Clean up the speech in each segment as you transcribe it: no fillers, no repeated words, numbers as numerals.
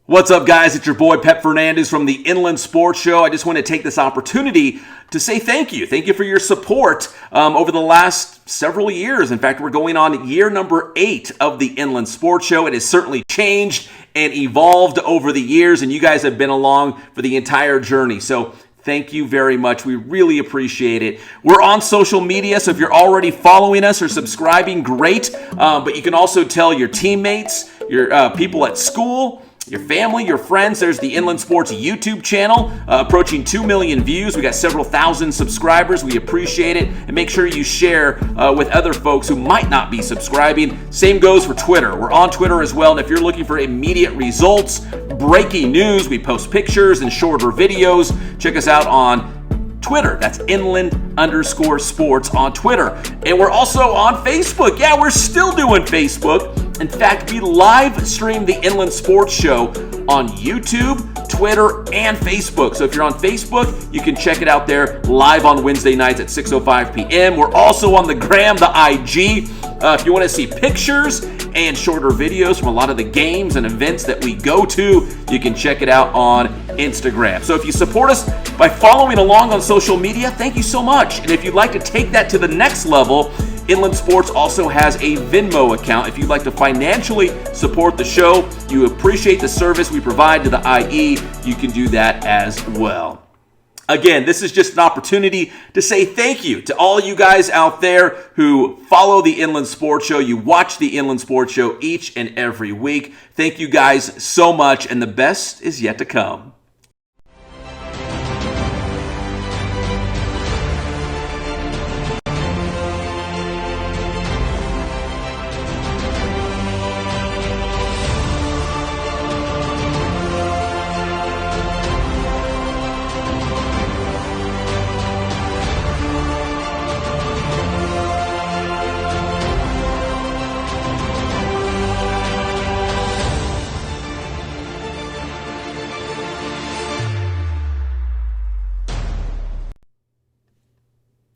What's up, guys? It's your boy Pep Fernandez from the Inland Sports Show. I just want to take this opportunity to say thank you. Thank you for your support over the last several years. In fact, we're going on year number 8 of the Inland Sports Show. It has certainly changed and evolved over the years, and you guys have been along for the entire journey. So thank you very much. We really appreciate it. We're on social media, so if you're already following us or subscribing, great. But you can also tell your teammates, your people at school, your family, your friends. There's the Inland Sports YouTube channel, approaching 2 million views. We got several thousand subscribers. We appreciate it. And make sure you share with other folks who might not be subscribing. Same goes for Twitter. We're on Twitter as well. And if you're looking for immediate results, breaking news, we post pictures and shorter videos. Check us out on Twitter. That's Inland_Sports on Twitter. And we're also on Facebook. Yeah, we're still doing Facebook. In fact, we live stream the Inland Sports Show on YouTube, Twitter, and Facebook. So if you're on Facebook, you can check it out there live on Wednesday nights at 6:05 p.m. We're also on the gram, the IG. If you want to see pictures and shorter videos from a lot of the games and events that we go to, you can check it out on Instagram. So if you support us by following along on social media, thank you so much. And if you'd like to take that to the next level, Inland Sports also has a Venmo account. If you'd like to financially support the show, you appreciate the service we provide to the IE, you can do that as well. Again, this is just an opportunity to say thank you to all you guys out there who follow the Inland Sports Show. You watch the Inland Sports Show each and every week. Thank you guys so much, and the best is yet to come.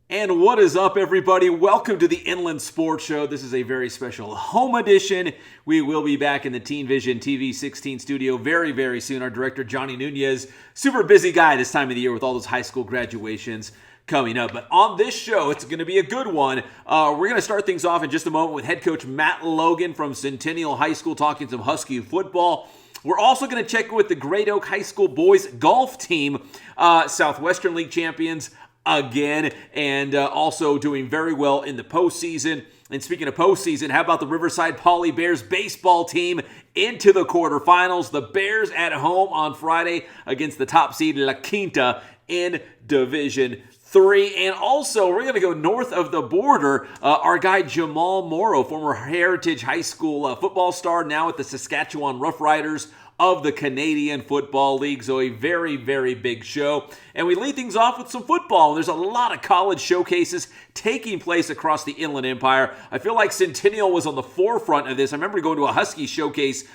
And what is up, everybody? Welcome to the Inland Sports Show. This is a very special home edition. We will be back in the Teen Vision TV 16 studio very, very soon. Our director, Johnny Nunez, super busy guy this time of the year with all those high school graduations coming up. But on this show, it's going to be a good one. We're going to start things off in just a moment with head coach Matt Logan from Centennial High School talking some Husky football. We're also going to check in with the Great Oak High School boys golf team, Southwestern League champions again, and also doing very well in the postseason. And speaking of postseason, how about the Riverside Poly Bears baseball team into the quarterfinals? The Bears at home on Friday against the top seed La Quinta in Division 3. And also, we're going to go north of the border. Our guy Jamal Morrow, former Heritage High School football star, now with the Saskatchewan Roughriders of the Canadian Football League. So a very, very big show. And we lead things off with some football. There's a lot of college showcases taking place across the Inland Empire. I feel like Centennial was on the forefront of this. I remember going to a Husky showcase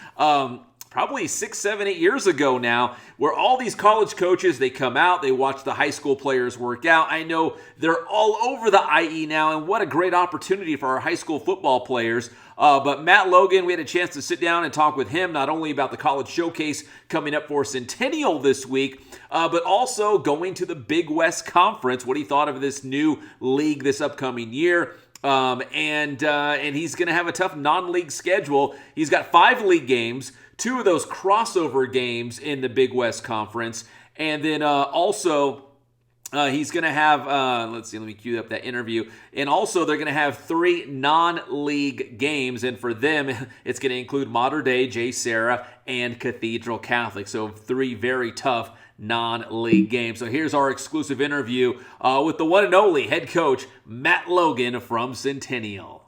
probably 6, 7, 8 years ago now, where all these college coaches, they come out, they watch the high school players work out. I know they're all over the IE now, and what a great opportunity for our high school football players. But Matt Logan, we had a chance to sit down and talk with him, not only about the college showcase coming up for Centennial this week, but also going to the Big West Conference, what he thought of this new league this upcoming year. And he's going to have a tough non-league schedule. He's got 5 league games, 2 of those crossover games in the Big West Conference, and then also he's going to have, let me cue up that interview, and also they're going to have 3 non-league games, and for them, it's going to include Mater Dei, J. Sarah, and Cathedral Catholic, so 3 very tough non-league games. So here's our exclusive interview with the one and only head coach, Matt Logan from Centennial.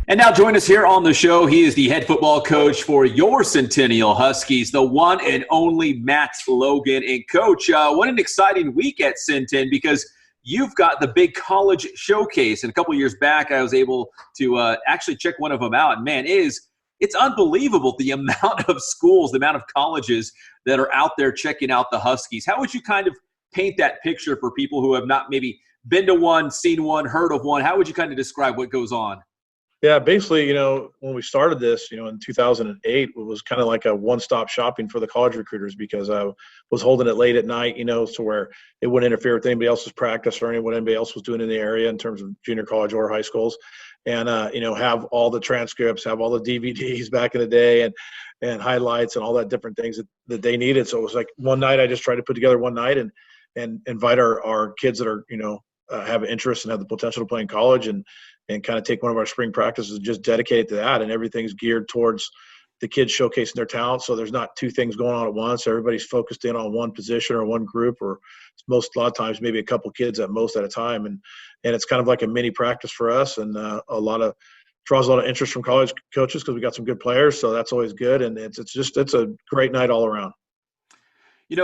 And now join us here on the show. He is the head football coach for your Centennial Huskies, the one and only Matt Logan. And Coach, what an exciting week at Centen, because you've got the big college showcase. And a couple years back, I was able to actually check one of them out. And man, it's unbelievable the amount of schools, the amount of colleges that are out there checking out the Huskies. How would you kind of paint that picture for people who have not maybe been to one, seen one, heard of one? How would you kind of describe what goes on? Yeah, basically, when we started this, in 2008, it was kind of like a one-stop shopping for the college recruiters because I was holding it late at night, to where it wouldn't interfere with anybody else's practice or what anybody else was doing in the area in terms of junior college or high schools. And, have all the transcripts, have all the DVDs back in the day and highlights and all that different things that they needed. So it was like one night I just tried to put together one night and invite our kids that are, have an interest and have the potential to play in college and kind of take one of our spring practices and just dedicate it to that. And everything's geared towards the kids showcasing their talent. So there's not two things going on at once. Everybody's focused in on one position or one group, or a lot of times maybe a couple kids at most at a time. And it's kind of like a mini practice for us, and draws a lot of interest from college coaches because we got some good players. So that's always good. And it's a great night all around.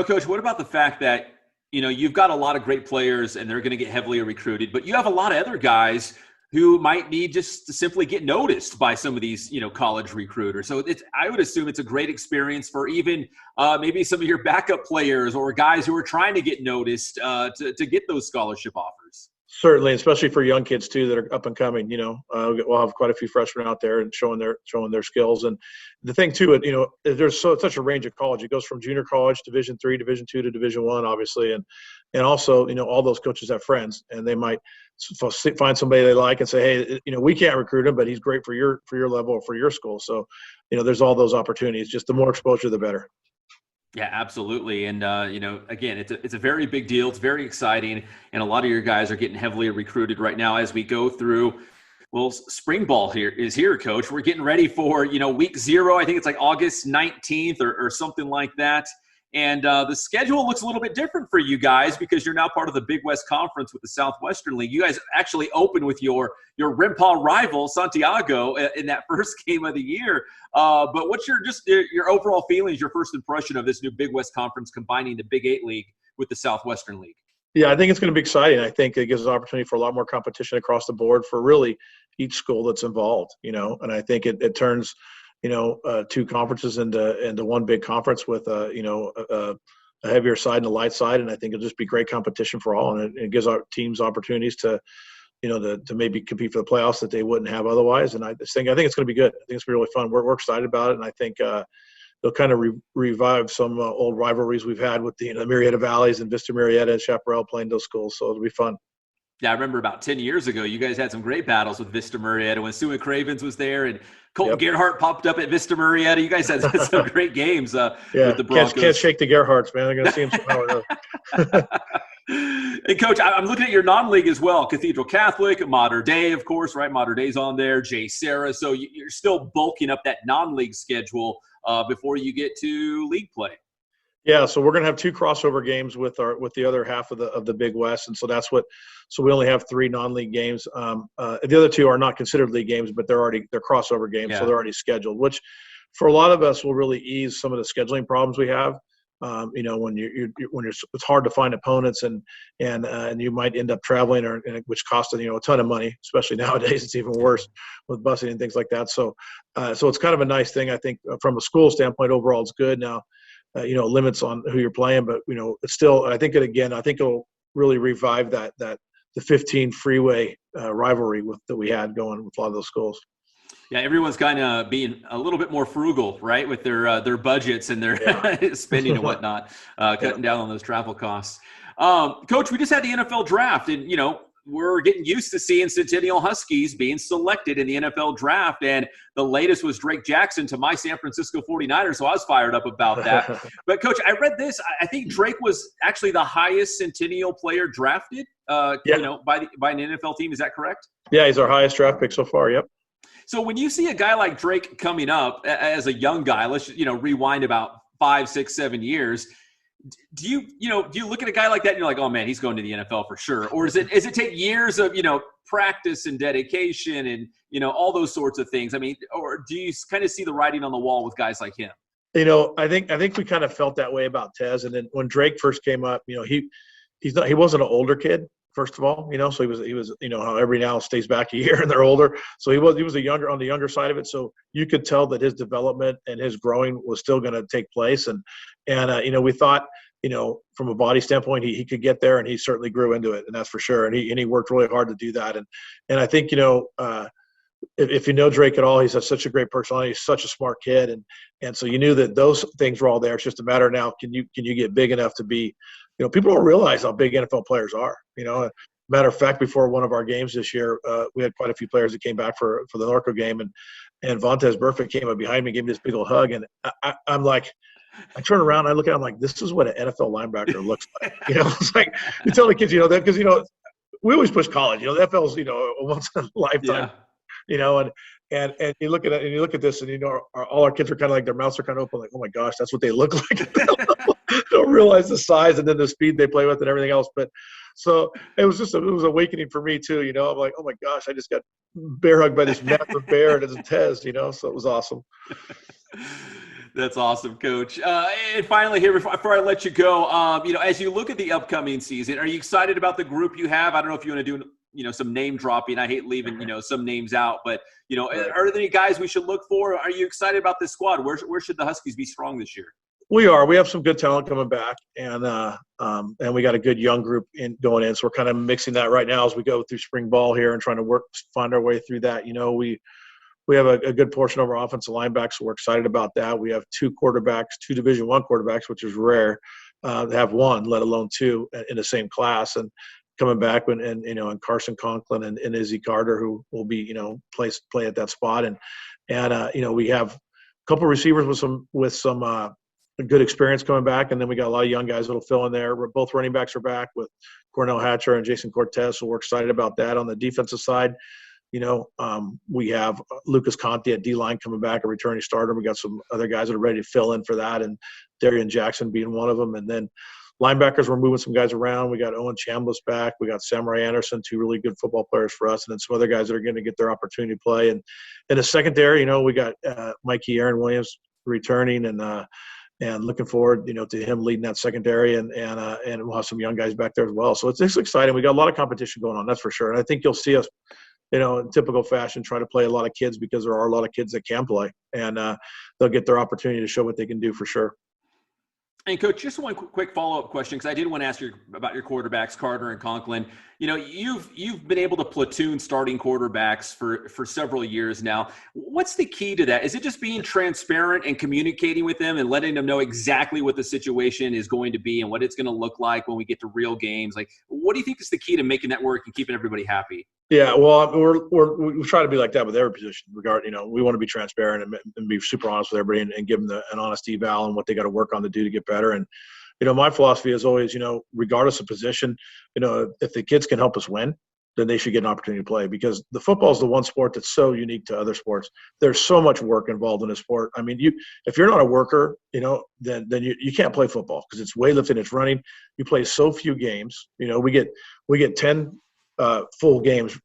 Coach, what about the fact that, you've got a lot of great players and they're going to get heavily recruited, but you have a lot of other guys who might need just to simply get noticed by some of these, college recruiters. So I would assume it's a great experience for even maybe some of your backup players or guys who are trying to get noticed to get those scholarship offers. Certainly, especially for young kids too that are up and coming. We'll have quite a few freshmen out there and showing their skills. And the thing too, there's such a range of college. It goes from junior college, Division III, Division II to Division I, obviously, and also all those coaches have friends, and they might find somebody they like and say, hey, we can't recruit him, but he's great for your level or for your school. So, there's all those opportunities. Just the more exposure, the better. Yeah, absolutely. And, again, it's a very big deal. It's very exciting. And a lot of your guys are getting heavily recruited right now as we go through. Well, spring ball is here, Coach. We're getting ready for, week 0. I think it's like August 19th or something like that. And the schedule looks a little bit different for you guys because you're now part of the Big West Conference with the Southwestern League. You guys actually open with your Rimpaw rival, Santiago, in that first game of the year. But what's your overall feelings, your first impression of this new Big West Conference combining the Big 8 League with the Southwestern League? Yeah, I think it's going to be exciting. I think it gives an opportunity for a lot more competition across the board for really each school that's involved, and I think it turns – two conferences into one big conference with a heavier side and a light side, and I think it'll just be great competition for all, and it gives our teams opportunities to maybe compete for the playoffs that they wouldn't have otherwise. And I think it's going to be good. I think it's going to be really fun. We're excited about it, and I think they'll kind of revive some old rivalries we've had with the Marietta Valleys and Vista Marietta and Chaparral playing those schools. So it'll be fun. Yeah, I remember about 10 years ago, you guys had some great battles with Vista Marietta when Sue Cravens was there and Colton Gerhardt popped up at Vista Marietta. You guys had some great games with the Broncos. Can't shake the Gerhardts, man. They're going to see them somehow. And, Coach, I'm looking at your non-league as well. Cathedral Catholic, Mater Dei, of course, right? Mater Dei's on there, J. Sarah. So you're still bulking up that non-league schedule before you get to league play. Yeah, so we're going to have 2 crossover games with the other half of the Big West, and so so we only have 3 non-league games. The other 2 are not considered league games, but they're crossover games, So they're already scheduled, which for a lot of us will really ease some of the scheduling problems we have. When it's hard to find opponents and you might end up traveling which costs a ton of money, especially nowadays. It's even worse with busing and things like that. So it's kind of a nice thing. I think from a school standpoint, overall, it's good now. Limits on who you're playing, but it's still. I think it'll really revive the 15 freeway rivalry that we had going with a lot of those schools. Yeah, everyone's kind of being a little bit more frugal, right, with their budgets and their spending and whatnot, cutting down on those travel costs. Coach, we just had the NFL draft, and we're getting used to seeing Centennial Huskies being selected in the NFL draft, and the latest was Drake Jackson to my San Francisco 49ers, so I was fired up about that. But, Coach, I read this. I think Drake was actually the highest Centennial player drafted, by an NFL team. Is that correct? Yeah, he's our highest draft pick so far, yep. So when you see a guy like Drake coming up as a young guy, let's rewind about 5, 6, 7 years – do you look at a guy like that and you're like, oh man, he's going to the NFL for sure? Or is it take years of, practice and dedication and, all those sorts of things? I mean, or do you kind of see the writing on the wall with guys like him? I think we kind of felt that way about Tez. And then when Drake first came up, he wasn't an older kid. First of all, so he was, how every now stays back a year and they're older. So he was on the younger side of it. So you could tell that his development and his growing was still going to take place. And we thought, from a body standpoint, he could get there, and he certainly grew into it, and that's for sure. And he worked really hard to do that. And I think, if you know Drake at all, he's such a great personality. He's such a smart kid, and so you knew that those things were all there. It's just a matter now, can you get big enough to be, people don't realize how big NFL players are. Matter of fact, before one of our games this year, we had quite a few players that came back for the Norco game, and Vontaze Burfict came up behind me, gave me this big old hug, and I'm like, I turn around, I look at him, I'm like, this is what an NFL linebacker looks like. It's like you tell the kids, that because we always push college. The NFL's a once in a lifetime. Yeah. And you look at it, and you look at this, and all our kids are kind of like, their mouths are kind of open, like, oh my gosh, that's what they look like. They don't realize the size and then the speed they play with and everything else. But so it was awakening for me too. I'm like, oh my gosh, I just got bear hugged by this massive bear and it's a Tez. So it was awesome. That's awesome, Coach. And finally, here before I let you go, as you look at the upcoming season, are you excited about the group you have? I don't know if you want to do some name dropping. I hate leaving some names out, but are there any guys we should look for? Are you excited about this squad? Where should the Huskies be strong this year? We are. We have some good talent coming back, and we got a good young group going in. So we're kind of mixing that right now as we go through spring ball here and trying to find our way through that. We have a good portion of our offensive line backs, so we're excited about that. We have two Division I quarterbacks, which is rare to have one, let alone two, in the same class. And coming back, and Carson Conklin and Izzy Carter, who will be play at that spot, and we have a couple receivers with some good experience coming back, and then we got a lot of young guys that'll fill in there. Both running backs are back with Cornell Hatcher and Jason Cortez, so we're excited about that. On the defensive side, we have Lucas Conte at D-line coming back, a returning starter. We got some other guys that are ready to fill in for that, and Darian Jackson being one of them. And then linebackers, we're moving some guys around. We got Owen Chambliss back. We got Samurai Anderson, two really good football players for us, and then some other guys that are going to get their opportunity to play. And in the secondary, we got Mikey Aaron Williams returning, and looking forward, to him leading that secondary, and we'll have some young guys back there as well. So it's exciting. We got a lot of competition going on, that's for sure. And I think you'll see us, in typical fashion, try to play a lot of kids, because there are a lot of kids that can play, and they'll get their opportunity to show what they can do for sure. And Coach, just one quick follow-up question, because I did want to ask you about your quarterbacks, Carter and Conklin. You've been able to platoon starting quarterbacks for several years now. What's the key to that? Is it just being transparent and communicating with them and letting them know exactly what the situation is going to be and what it's going to look like when we get to real games? Like, what do you think is the key to making that work and keeping everybody happy? Yeah, well, we try to be like that with every position. We want to be transparent and be super honest with everybody, and give them an honest eval and what they got to work on to do to get better. And my philosophy is always, regardless of position, if the kids can help us win, then they should get an opportunity to play, because the football is the one sport that's so unique to other sports. There's so much work involved in a sport. I mean, if you're not a worker, then you can't play football, because it's weightlifting, it's running. You play so few games. We get 10 full games,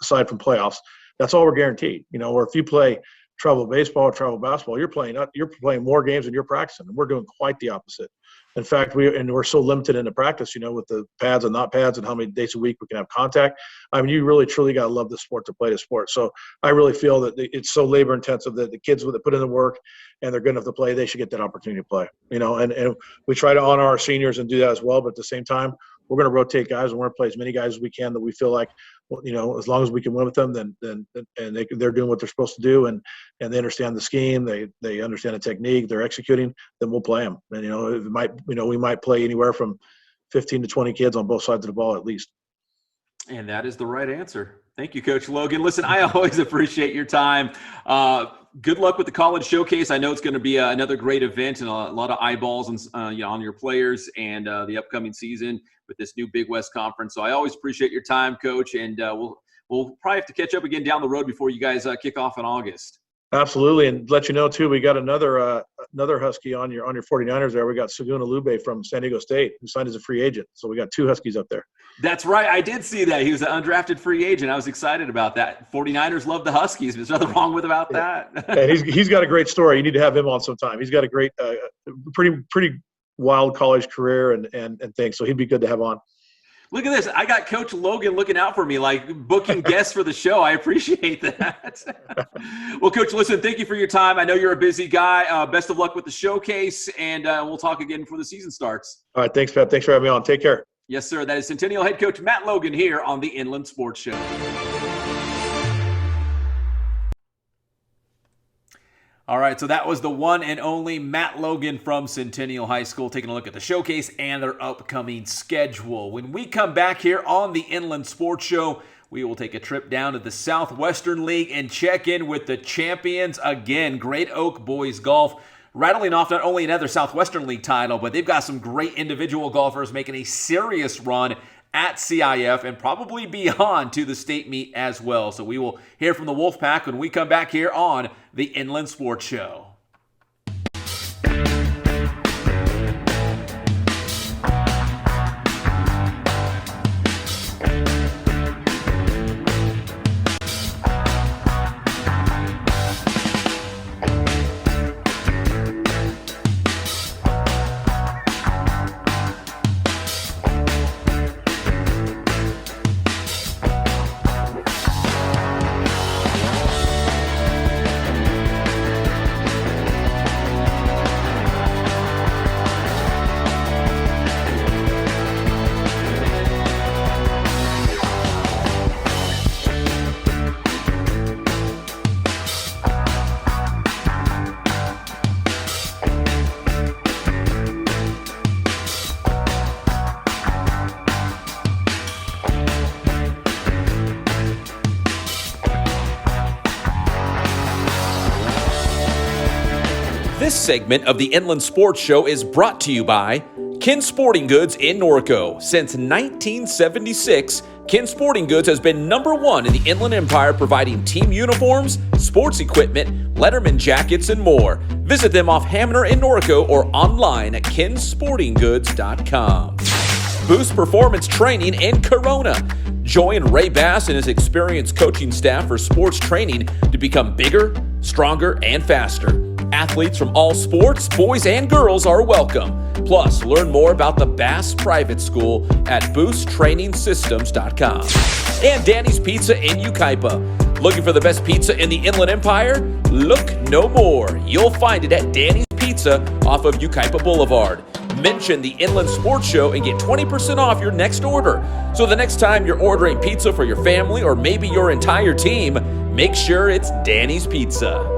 aside from playoffs. That's all we're guaranteed. Or if you play travel baseball or travel basketball, you're playing more games than you're practicing. And we're doing quite the opposite. In fact, we're so limited into practice, with the pads and not pads and how many days a week we can have contact. I mean, you really truly got to love the sport to play the sport. So I really feel that it's so labor intensive that the kids that put in the work and they're good enough to play, they should get that opportunity to play. And we try to honor our seniors and do that as well. But at the same time, we're going to rotate guys, and we're going to play as many guys as we can that we feel like, as long as we can win with them, then they're doing what they're supposed to do, and they understand the scheme, they understand the technique, they're executing, then we'll play them. And we might play anywhere from 15 to 20 kids on both sides of the ball at least. And that is the right answer. Thank you, Coach Logan. Listen, I always appreciate your time. Good luck with the college showcase. I know it's going to be another great event and a lot of eyeballs on your players and the upcoming season with this new Big West Conference. So I always appreciate your time, Coach, and we'll probably have to catch up again down the road before you guys kick off in August. Absolutely, and let you know too, we got another Husky on your 49ers there. We got Saguna Lube from San Diego State, who signed as a free agent. So we got two Huskies up there. That's right. I did see that. He was an undrafted free agent. I was excited about that. 49ers love the Huskies. There's nothing wrong with about that. And he's got a great story. You need to have him on sometime. He's got a great, pretty wild college career and things. So he'd be good to have on. Look at this. I got Coach Logan looking out for me, like booking guests for the show. I appreciate that. Well, Coach, listen, thank you for your time. I know you're a busy guy. Best of luck with the showcase, and we'll talk again before the season starts. All right. Thanks, Pat. Thanks for having me on. Take care. Yes, sir. That is Centennial head coach Matt Logan here on the Inland Sports Show. All right, so that was the one and only Matt Logan from Centennial High School taking a look at the showcase and their upcoming schedule. When we come back here on the Inland Sports Show, we will take a trip down to the Southwestern League and check in with the champions again, Great Oak Boys Golf, rattling off not only another Southwestern League title, but they've got some great individual golfers making a serious run at CIF and probably beyond to the state meet as well. So we will hear from the Wolfpack when we come back here on the Inland Sports Show. This segment of the Inland Sports Show is brought to you by Kin Sporting Goods in Norco. Since 1976, Kin Sporting Goods has been number one in the Inland Empire, providing team uniforms, sports equipment, Letterman jackets, and more. Visit them off Hamner in Norco or online at kinsportinggoods.com. Boost Performance Training in Corona. Join Ray Bass and his experienced coaching staff for sports training to become bigger, stronger, and faster. Athletes from all sports, boys and girls, are welcome. Plus, learn more about the Bass Private School at boosttrainingsystems.com. And Danny's Pizza in Yucaipa. Looking for the best pizza in the Inland Empire? Look no more. You'll find it at Danny's Pizza off of Yucaipa Boulevard. Mention the Inland Sports Show and get 20% off your next order. So the next time you're ordering pizza for your family or maybe your entire team, make sure it's Danny's Pizza.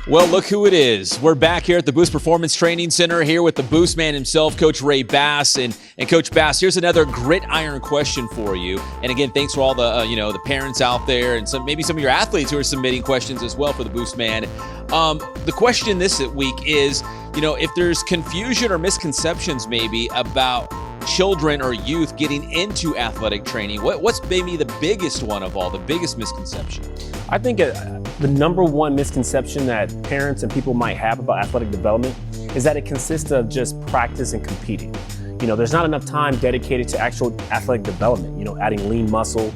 Well, look who it is. We're back here at the Boost Performance Training Center here with the Boost man himself, Coach Ray Bass. And Coach Bass, here's another gridiron question for you. And again, thanks for all the the parents out there and maybe some of your athletes who are submitting questions as well for the Boost man. The question this week is, if there's confusion or misconceptions maybe about children or youth getting into athletic training, what's maybe the biggest one of all, the biggest misconception? I think the number one misconception that parents and people might have about athletic development is that it consists of just practice and competing. There's not enough time dedicated to actual athletic development, adding lean muscle,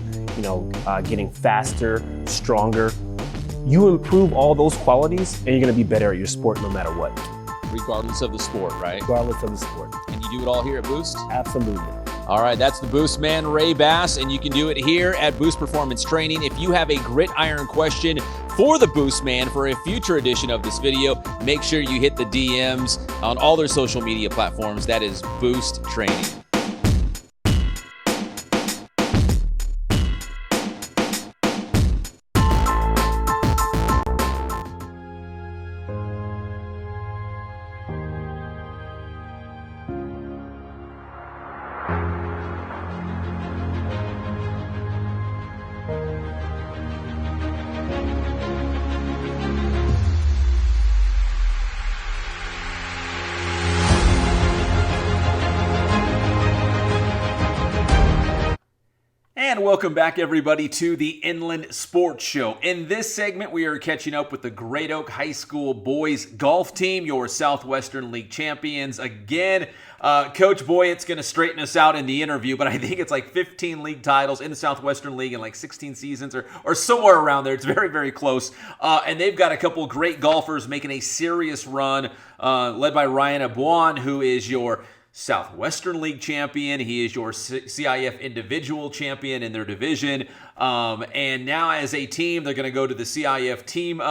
getting faster, stronger. You improve all those qualities and you're going to be better at your sport no matter what. Regardless of the sport, right? Regardless of the sport. And you do it all here at Boost? Absolutely. All right, that's the Boost man, Ray Bass, and you can do it here at Boost Performance Training. If you have a gridiron question for the Boost man for a future edition of this video, make sure you hit the DMs on all their social media platforms. That is Boost Training. And welcome back, everybody, to the Inland Sports Show. In this segment, we are catching up with the Great Oak High School boys golf team, your Southwestern League champions. Again, Coach Boyett's going to straighten us out in the interview, but I think it's like 15 league titles in the Southwestern League in like 16 seasons or somewhere around there. It's very, very close. And they've got a couple great golfers making a serious run, led by Ryan Abuan, who is your Southwestern League champion. He is your CIF Individual champion in their division. And now as a team, they're going to go to the CIF team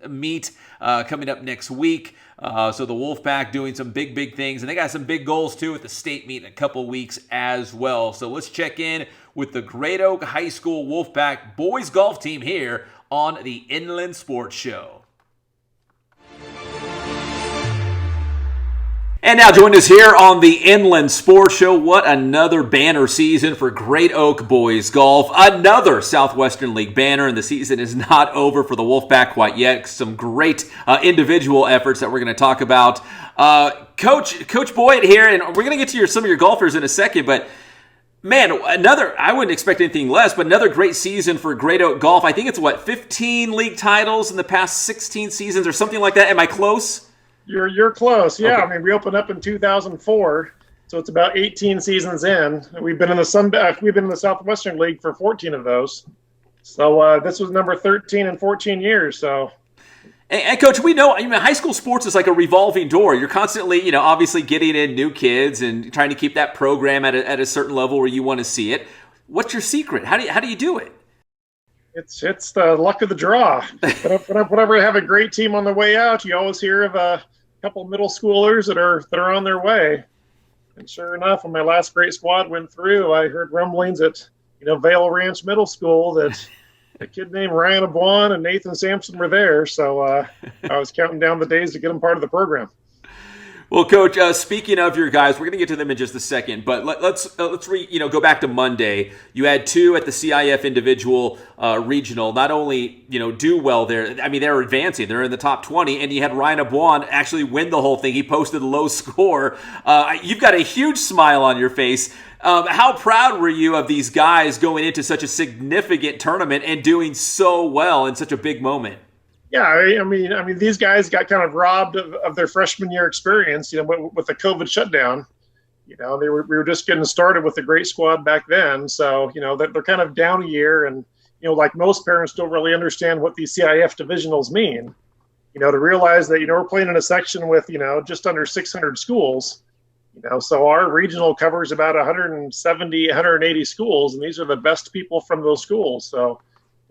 meet coming up next week. So the Wolfpack doing some big things, and they got some big goals too at the state meet in a couple weeks as well. So let's check in with the Great Oak High School Wolfpack boys golf team here on the Inland Sports Show. And now join us here on the Inland Sports Show. What another banner season for Great Oak boys golf. Another Southwestern League banner, and the season is not over for the Wolfpack quite yet. Some great individual efforts that we're going to talk about. Coach Boyd here, and we're going to get to some of your golfers in a second, but man, I wouldn't expect anything less, but another great season for Great Oak golf. I think it's 15 league titles in the past 16 seasons or something like that. Am I close? You're close. Yeah, Okay. I mean, we opened up in 2004, so it's about 18 seasons in. We've been in the Southwestern League for 14 of those. So this was number 13 in 14 years. So, and Coach, we know, high school sports is like a revolving door. You're constantly, obviously getting in new kids and trying to keep that program at a certain level where you want to see it. What's your secret? How do you do it? it's the luck of the draw. Whenever I have a great team on the way out, you always hear of a couple middle schoolers that are on their way. And sure enough, when my last great squad went through, I heard rumblings at Vale Ranch Middle School that a kid named Ryan Abuan and Nathan Sampson were there. So I was counting down the days to get them part of the program. Well, Coach, speaking of your guys, we're going to get to them in just a second, but let's go back to Monday. You had 2 at the CIF Individual Regional. Not only do well there, they're advancing. They're in the top 20, and you had Ryan Abuan actually win the whole thing. He posted a low score. You've got a huge smile on your face. How proud were you of these guys going into such a significant tournament and doing so well in such a big moment? Yeah, I mean, these guys got kind of robbed of their freshman year experience, with the COVID shutdown. We were just getting started with a great squad back then, so they're kind of down a year, and like most parents don't really understand what these CIF divisionals mean. To realize that we're playing in a section with just under 600 schools. So our regional covers about 170, 180 schools, and these are the best people from those schools. So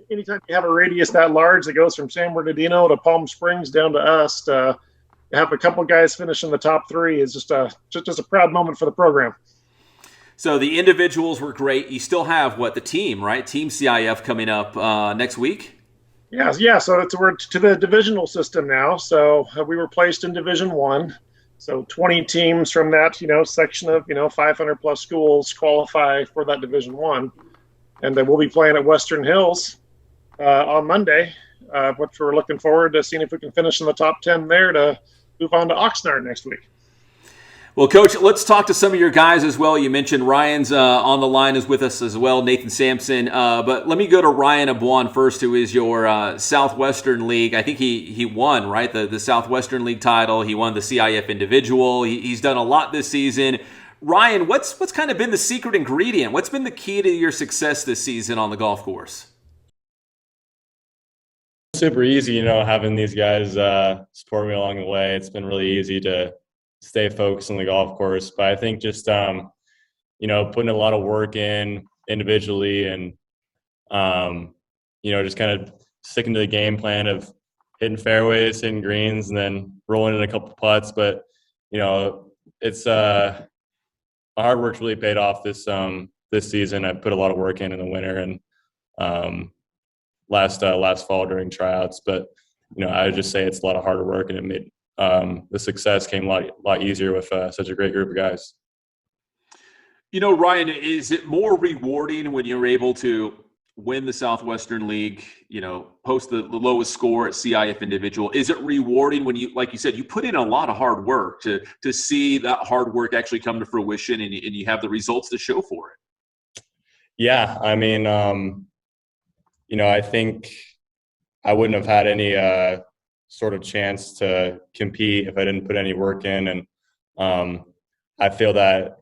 anytime you have a radius that large that goes from San Bernardino to Palm Springs down to us, to have a couple guys finish in the top 3 is just a proud moment for the program. So the individuals were great. You still have the team, right? Team CIF coming up next week. Yeah. So we're to the divisional system now. So we were placed in Division 1. So 20 teams from that section of 500 plus schools qualify for that Division 1, and then we'll be playing at Western Hills on Monday, which we're looking forward to seeing if we can finish in the top 10 there to move on to Oxnard next week. Well, Coach, let's talk to some of your guys as well. You mentioned Ryan's on the line is with us as well, Nathan Sampson. But let me go to Ryan Abuan first, who is your Southwestern League. I think he won, right, the Southwestern League title. He won the CIF Individual. He's done a lot this season. Ryan, what's kind of been the secret ingredient? What's been the key to your success this season on the golf course? Super easy, having these guys support me along the way. It's been really easy to stay focused on the golf course. But I think just, putting a lot of work in individually and, just kind of sticking to the game plan of hitting fairways, hitting greens, and then rolling in a couple putts. But, it's my hard work's really paid off this season. I put a lot of work in the winter and last fall during tryouts, but I would just say it's a lot of hard work, and it made the success came a lot easier with such a great group of guys. Ryan, is it more rewarding when you're able to win the Southwestern League, post the lowest score at CIF Individual? Is it rewarding when you, like you said, you put in a lot of hard work to see that hard work actually come to fruition and you have the results to show for it? Yeah, I mean, I think I wouldn't have had any sort of chance to compete if I didn't put any work in. And I feel that,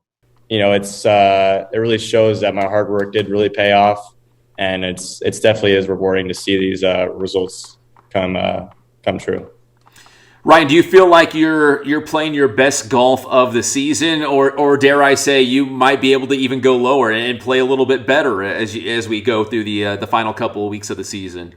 it really shows that my hard work did really pay off. And it's definitely is rewarding to see these results come true. Ryan, do you feel like you're playing your best golf of the season, or dare I say you might be able to even go lower and play a little bit better as we go through the final couple of weeks of the season?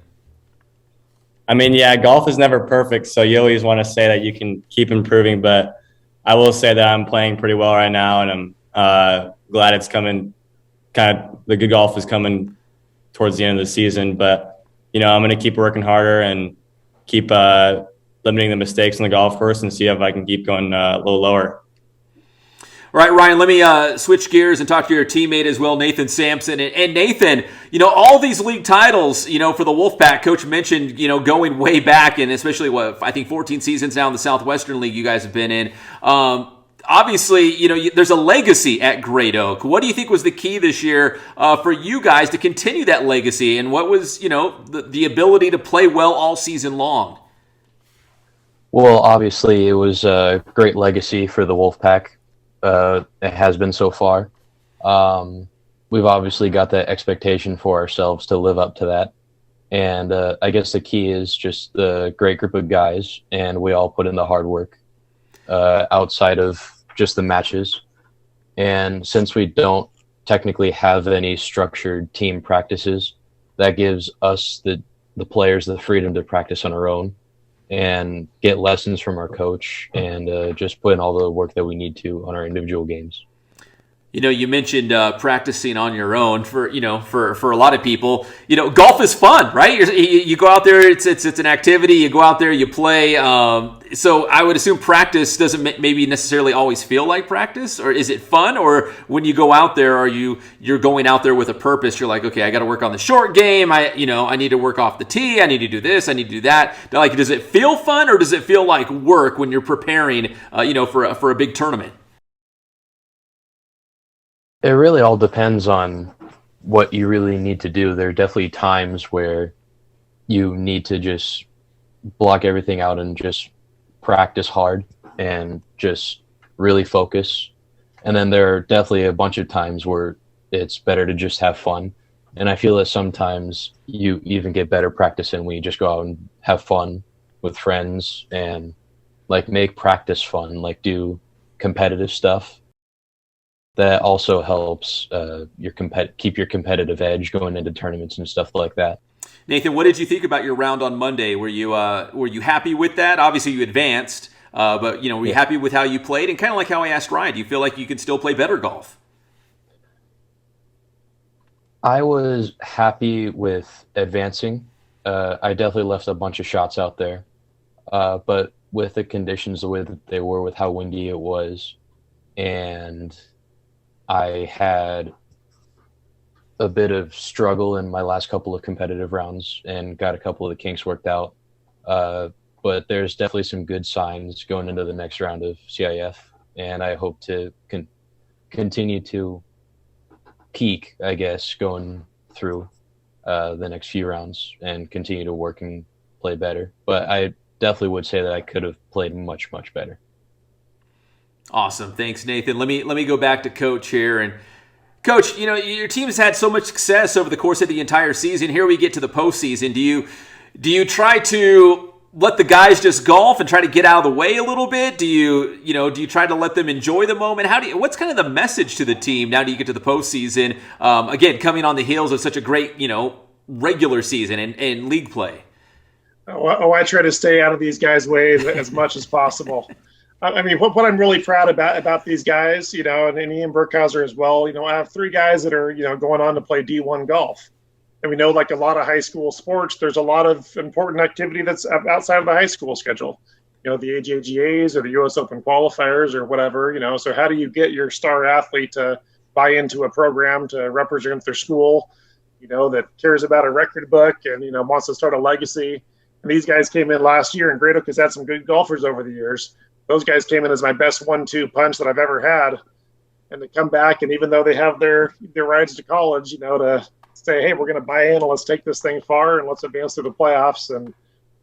I mean, yeah, golf is never perfect, so you always want to say that you can keep improving. But I will say that I'm playing pretty well right now, and I'm glad it's coming. Kind of the good golf is coming towards the end of the season. But I'm going to keep working harder and keep limiting the mistakes on the golf course and see if I can keep going a little lower. All right, Ryan, let me switch gears and talk to your teammate as well, Nathan Sampson. And Nathan, all these league titles, for the Wolfpack, Coach mentioned, going way back, and especially, I think 14 seasons now in the Southwestern League you guys have been in. Obviously, there's a legacy at Great Oak. What do you think was the key this year for you guys to continue that legacy? And what was, the ability to play well all season long? Well, obviously, it was a great legacy for the Wolfpack. It has been so far. We've obviously got that expectation for ourselves to live up to that. And I guess the key is just the great group of guys, and we all put in the hard work outside of just the matches. And since we don't technically have any structured team practices, that gives us, the players, the freedom to practice on our own and get lessons from our coach and just put in all the work that we need to on our individual games. You mentioned practicing on your own for a lot of people. Golf is fun, right? You go out there, it's an activity. You go out there, you play. So I would assume practice doesn't maybe necessarily always feel like practice, or is it fun? Or when you go out there, you're going out there with a purpose? You're like, okay, I got to work on the short game. I need to work off the tee. I need to do this. I need to do that. Like, does it feel fun, or does it feel like work when you're preparing, for a big tournament? It really all depends on what you really need to do. There are definitely times where you need to just block everything out and just practice hard and just really focus. And then there are definitely a bunch of times where it's better to just have fun. And I feel that sometimes you even get better practice in when you just go out and have fun with friends and like make practice fun, like do competitive stuff. That also helps keep your competitive edge going into tournaments and stuff like that. Nathan, what did you think about your round on Monday? Were you happy with that? Obviously, you advanced, but were you happy with how you played? And kind of like how I asked Ryan, do you feel like you can still play better golf? I was happy with advancing. I definitely left a bunch of shots out there, but with the conditions the way that they were, with how windy it was, and I had a bit of struggle in my last couple of competitive rounds and got a couple of the kinks worked out. But there's definitely some good signs going into the next round of CIF, and I hope to continue to peak, I guess, going through the next few rounds and continue to work and play better. But I definitely would say that I could have played much, much better. Awesome. Thanks, Nathan. Let me go back to Coach here. And Coach, your team has had so much success over the course of the entire season. Here we get to the postseason. Do you try to let the guys just golf and try to get out of the way a little bit? Do you try to let them enjoy the moment? What's kind of the message to the team now that you get to the postseason? Again, coming on the heels of such a great, regular season and league play. I try to stay out of these guys' way as much as possible. I mean, what I'm really proud about these guys, and Ian Burkhauser as well, I have three guys that are, going on to play D1 golf. And we know, like a lot of high school sports, there's a lot of important activity that's outside of the high school schedule. The AJGAs or the U.S. Open qualifiers or whatever, So how do you get your star athlete to buy into a program to represent their school, that cares about a record book and, wants to start a legacy? And these guys came in last year, and Great Oak has had some good golfers over the years. Those guys came in as my best 1-2 punch that I've ever had. And to come back, and even though they have their rides to college, to say, hey, we're going to buy in and let's take this thing far and let's advance through the playoffs, and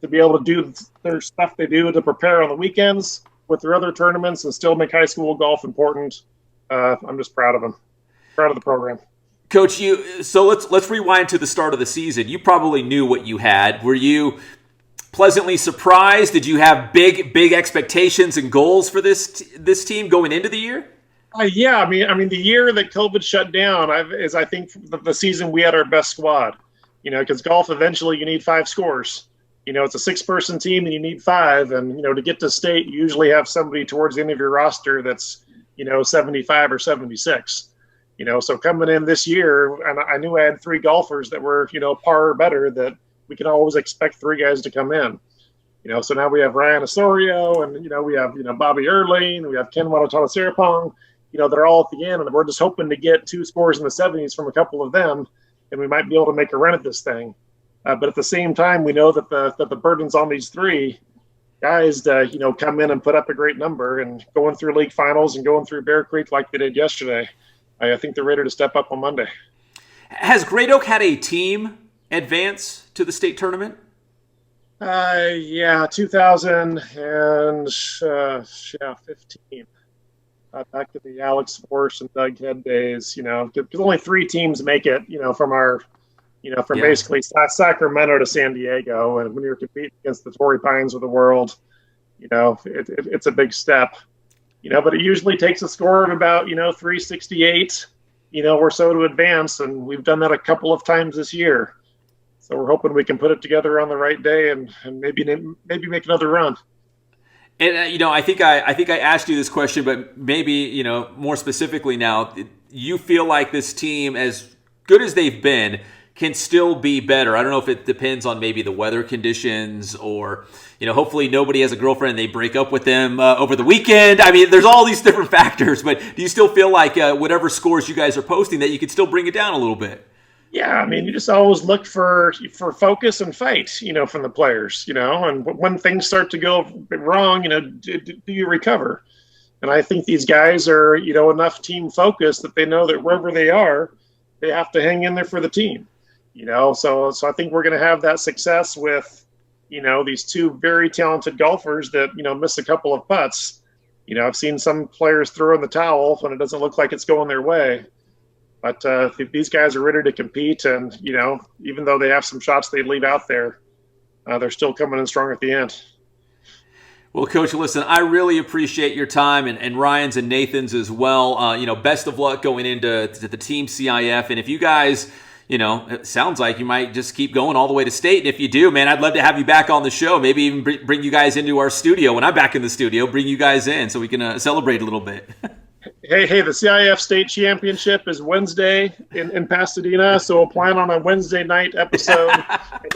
to be able to do their stuff they do to prepare on the weekends with their other tournaments and still make high school golf important. I'm just proud of them, proud of the program. Coach, so let's rewind to the start of the season. You probably knew what you had. Were you pleasantly surprised? Did you have big expectations and goals for this team going into the year? Yeah, I mean, the year that COVID shut down is I think the season we had our best squad. Because golf eventually you need 5 scores. it's a 6-person team and you need 5. And, to get to state, you usually have somebody towards the end of your roster that's, 75 or 76. So coming in this year, and I knew I had 3 golfers that were, par or better, that we can always expect 3 guys to come in. So now we have Ryan Osorio, and, we have, Bobby Erling, we have Ken Watatala-Serapong, they're all at the end, and we're just hoping to get 2 scores in the 70s from a couple of them, and we might be able to make a run at this thing. But at the same time, we know that the burden's on these 3 guys to, come in and put up a great number, and going through league finals and going through Bear Creek like they did yesterday. I think they're ready to step up on Monday. Has Great Oak had a team advance to the state tournament? 2015. Back to the Alex Force and Doug Head days, because only 3 teams make it, from our, basically Sacramento to San Diego. And when you're competing against the Torrey Pines of the world, it's a big step. But it usually takes a score of about, 368, or so to advance. And we've done that a couple of times this year. So we're hoping we can put it together on the right day and maybe make another run. And, I think I asked you this question, but maybe, more specifically now, you feel like this team, as good as they've been, can still be better. I don't know if it depends on maybe the weather conditions or, hopefully nobody has a girlfriend and they break up with them over the weekend. I mean, there's all these different factors, but do you still feel like whatever scores you guys are posting that you could still bring it down a little bit? Yeah, I mean, you just always look for focus and fight, from the players, and when things start to go wrong, do you recover? And I think these guys are, enough team focused that they know that wherever they are, they have to hang in there for the team, So I think we're going to have that success with, these 2 very talented golfers that, miss a couple of putts. I've seen some players throw in the towel when it doesn't look like it's going their way. But if these guys are ready to compete, and, even though they have some shots they leave out there, they're still coming in strong at the end. Well, Coach, listen, I really appreciate your time, and Ryan's and Nathan's as well. Best of luck going into the Team CIF. And if you guys, it sounds like you might just keep going all the way to state. And if you do, man, I'd love to have you back on the show. Maybe even bring you guys into our studio. When I'm back in the studio, bring you guys in so we can celebrate a little bit. Hey, the CIF State Championship is Wednesday in Pasadena, so we'll plan on a Wednesday night episode,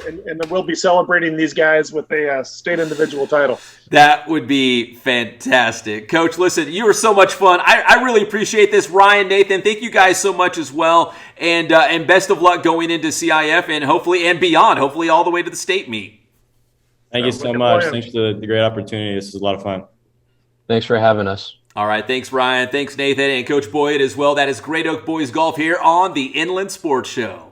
and we'll be celebrating these guys with a state individual title. That would be fantastic. Coach, listen, you were so much fun. I really appreciate this. Ryan, Nathan, thank you guys so much as well, and best of luck going into CIF and hopefully and beyond, hopefully all the way to the state meet. Thank you so much. Thanks for the great opportunity. This is a lot of fun. Thanks for having us. All right, thanks, Ryan. Thanks, Nathan, and Coach Boyd as well. That is Great Oak Boys Golf here on the Inland Sports Show.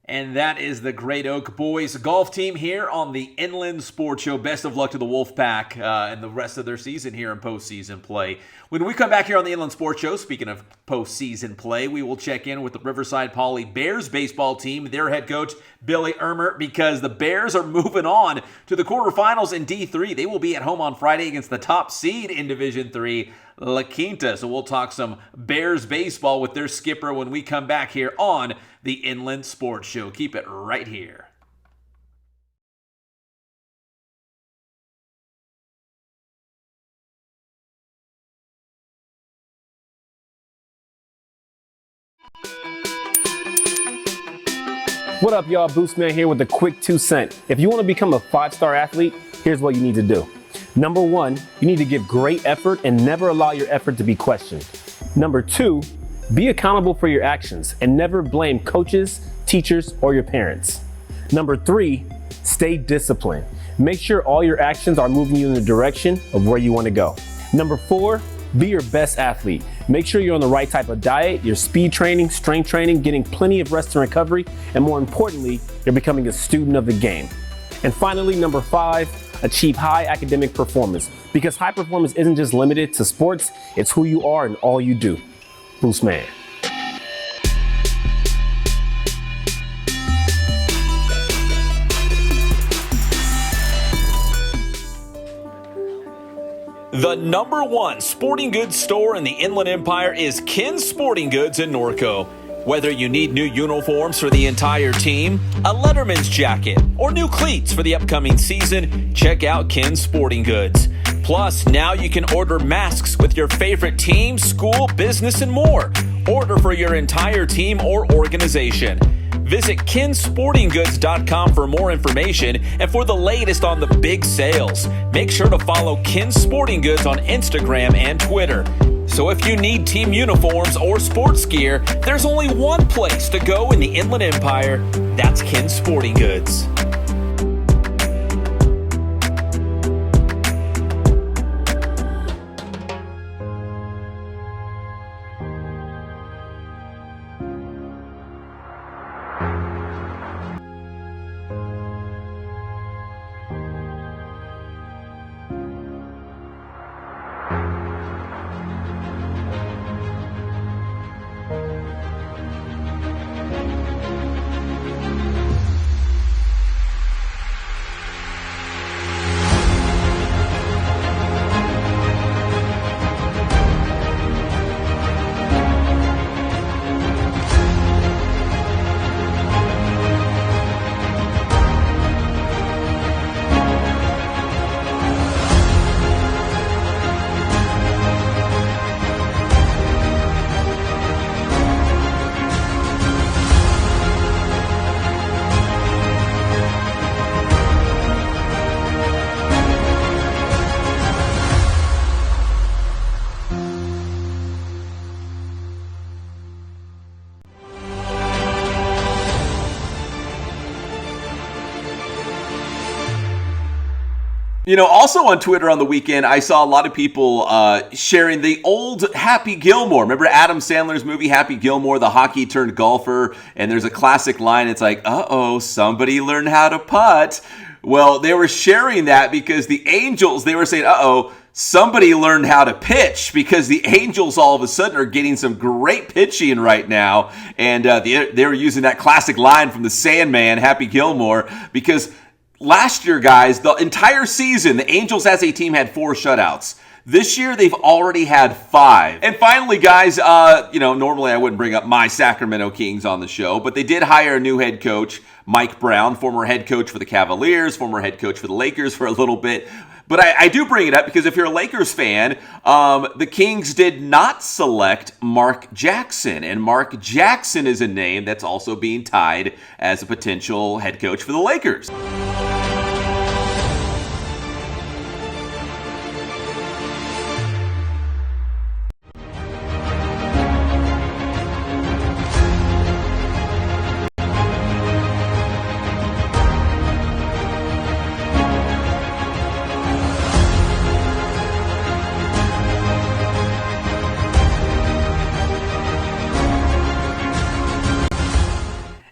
And that is the Great Oak Boys golf team here on the Inland Sports Show. Best of luck to the Wolfpack and the rest of their season here in postseason play. When we come back here on the Inland Sports Show, speaking of postseason play, we will check in with the Riverside Poly Bears baseball team, their head coach, Billy Ermert, because the Bears are moving on to the quarterfinals in D3. They will be at home on Friday against the top seed in Division III, La Quinta. So we'll talk some Bears baseball with their skipper when we come back here on the Inland Sports Show. Keep it right here. What up, y'all? Boostman here with a quick 2 cent. If you want to become a 5-star athlete, here's what you need to do. Number 1, you need to give great effort and never allow your effort to be questioned. Number 2, be accountable for your actions and never blame coaches, teachers, or your parents. Number 3, stay disciplined. Make sure all your actions are moving you in the direction of where you want to go. Number 4, be your best athlete. Make sure you're on the right type of diet, you're speed training, strength training, getting plenty of rest and recovery, and more importantly, you're becoming a student of the game. And finally, number 5, achieve high academic performance. Because high performance isn't just limited to sports, it's who you are and all you do. Boostman. The number 1 sporting goods store in the Inland Empire is Ken's Sporting Goods in Norco. Whether you need new uniforms for the entire team, a Letterman's jacket, or new cleats for the upcoming season, check out Ken's Sporting Goods. Plus, now you can order masks with your favorite team, school, business, and more. Order for your entire team or organization. Visit kensportinggoods.com for more information and for the latest on the big sales. Make sure to follow Ken's Sporting Goods on Instagram and Twitter. So if you need team uniforms or sports gear, there's only one place to go in the Inland Empire. That's Ken's Sporting Goods. You know, also on Twitter on the weekend, I saw a lot of people sharing the old Happy Gilmore. Remember Adam Sandler's movie Happy Gilmore, the hockey turned golfer? And there's a classic line. It's like, uh-oh, somebody learned how to putt. Well, they were sharing that because the Angels, they were saying, uh-oh, somebody learned how to pitch, because the Angels all of a sudden are getting some great pitching right now. And they were using that classic line from the Sandman, Happy Gilmore, because last year, guys, the entire season, the Angels as a team had 4 shutouts. This year, they've already had 5. And finally, guys, normally I wouldn't bring up my Sacramento Kings on the show, but they did hire a new head coach, Mike Brown, former head coach for the Cavaliers, former head coach for the Lakers for a little bit. But I do bring it up because if you're a Lakers fan, the Kings did not select Mark Jackson. And Mark Jackson is a name that's also being tied as a potential head coach for the Lakers.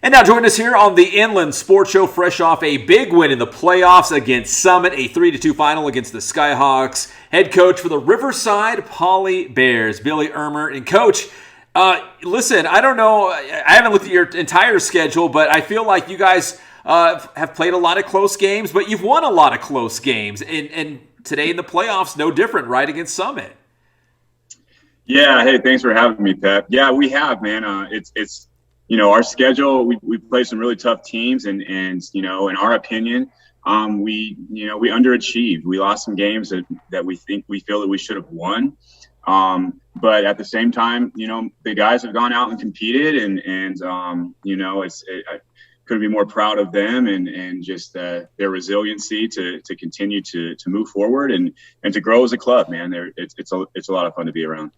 And now join us here on the Inland Sports Show, fresh off a big win in the playoffs against Summit, a 3-2 final against the Skyhawks. Head coach for the Riverside Poly Bears, Billy Ermert. And Coach, listen, I don't know, I haven't looked at your entire schedule, but I feel like you guys have played a lot of close games, but you've won a lot of close games. And today in the playoffs, no different, right, against Summit. Yeah, hey, thanks for having me, Pep. Yeah, we have, man. It's our schedule, we play some really tough teams, and in our opinion, we underachieved. We lost some games that we feel that we should have won. But at the same time, the guys have gone out and competed, and I couldn't be more proud of them and just their resiliency to continue to move forward and to grow as a club, man. It's a lot of fun to be around.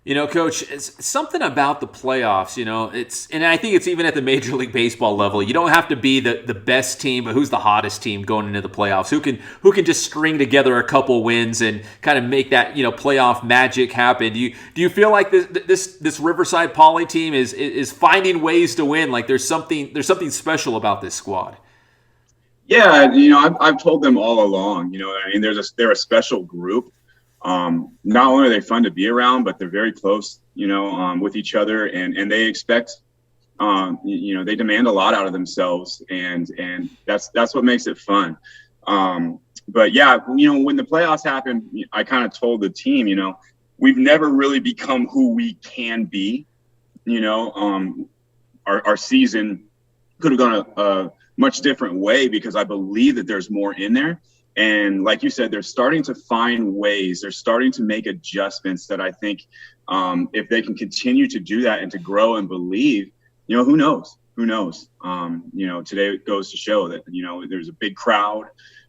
Coach, it's something about the playoffs, and I think it's even at the Major League Baseball level. You don't have to be the best team, but who's the hottest team going into the playoffs? Who can just string together a couple wins and kind of make that, playoff magic happen? Do you feel like this Riverside Poly team is finding ways to win? Like there's something special about this squad? Yeah, I've told them all along, they're a special group. Not only are they fun to be around, but they're very close, with each other, and they expect, they demand a lot out of themselves, and that's what makes it fun. But yeah, when the playoffs happened, I kind of told the team, we've never really become who we can be, our season could have gone a much different way, because I believe that there's more in there. And like you said, they're starting to find ways. They're starting to make adjustments that I think if they can continue to do that and to grow and believe, who knows? Who knows? Today it goes to show that, there's a big crowd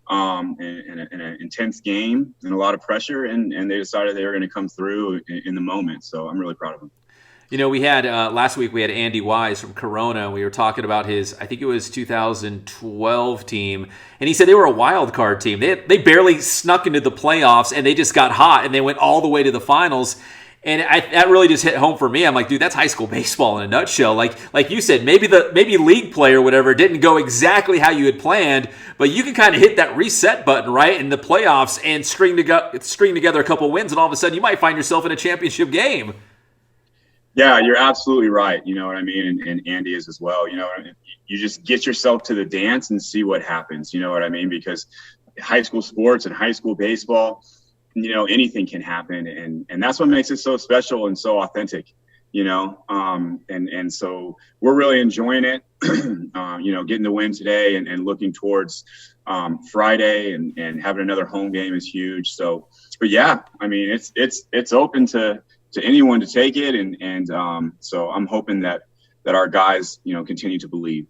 and an intense game and a lot of pressure, and they decided they were going to come through in the moment. So I'm really proud of them. We had last week we had Andy Wise from Corona, and we were talking about his, I think it was 2012 team, and he said they were a wild card team. They barely snuck into the playoffs, and they just got hot, and they went all the way to the finals. And that really just hit home for me. I'm like, dude, that's high school baseball in a nutshell. Like you said, maybe league play or whatever didn't go exactly how you had planned, but you can kind of hit that reset button, right, in the playoffs and string together a couple wins, and all of a sudden you might find yourself in a championship game. Yeah, you're absolutely right. You know what I mean? And Andy is as well. You just get yourself to the dance and see what happens. You know what I mean? Because high school sports and high school baseball, anything can happen. And that's what makes it so special and so authentic, and so we're really enjoying it, getting the win today and looking towards Friday and having another home game is huge. So, but yeah, I mean, it's open to anyone to take it. And so I'm hoping that our guys, continue to believe.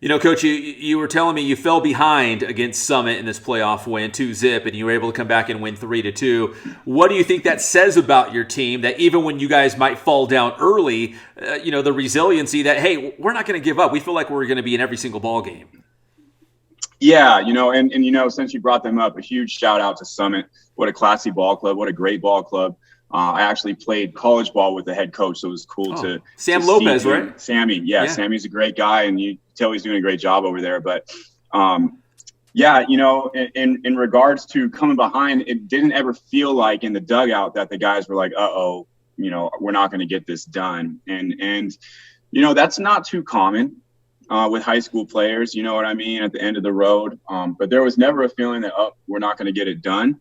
Coach, you were telling me you fell behind against Summit in this playoff win, 2-0, and you were able to come back and win 3-2. What do you think that says about your team, that even when you guys might fall down early, the resiliency that, hey, we're not going to give up. We feel like we're going to be in every single ball game. Yeah, and since you brought them up, a huge shout out to Summit. What a classy ball club. What a great ball club. I actually played college ball with the head coach, so it was cool to Sam Lopez, right? Sammy, yeah, Sammy's a great guy, and you tell he's doing a great job over there. But in regards to coming behind, it didn't ever feel like in the dugout that the guys were like, we're not going to get this done. And that's not too common with high school players, you know what I mean, at the end of the road. But there was never a feeling that, we're not going to get it done.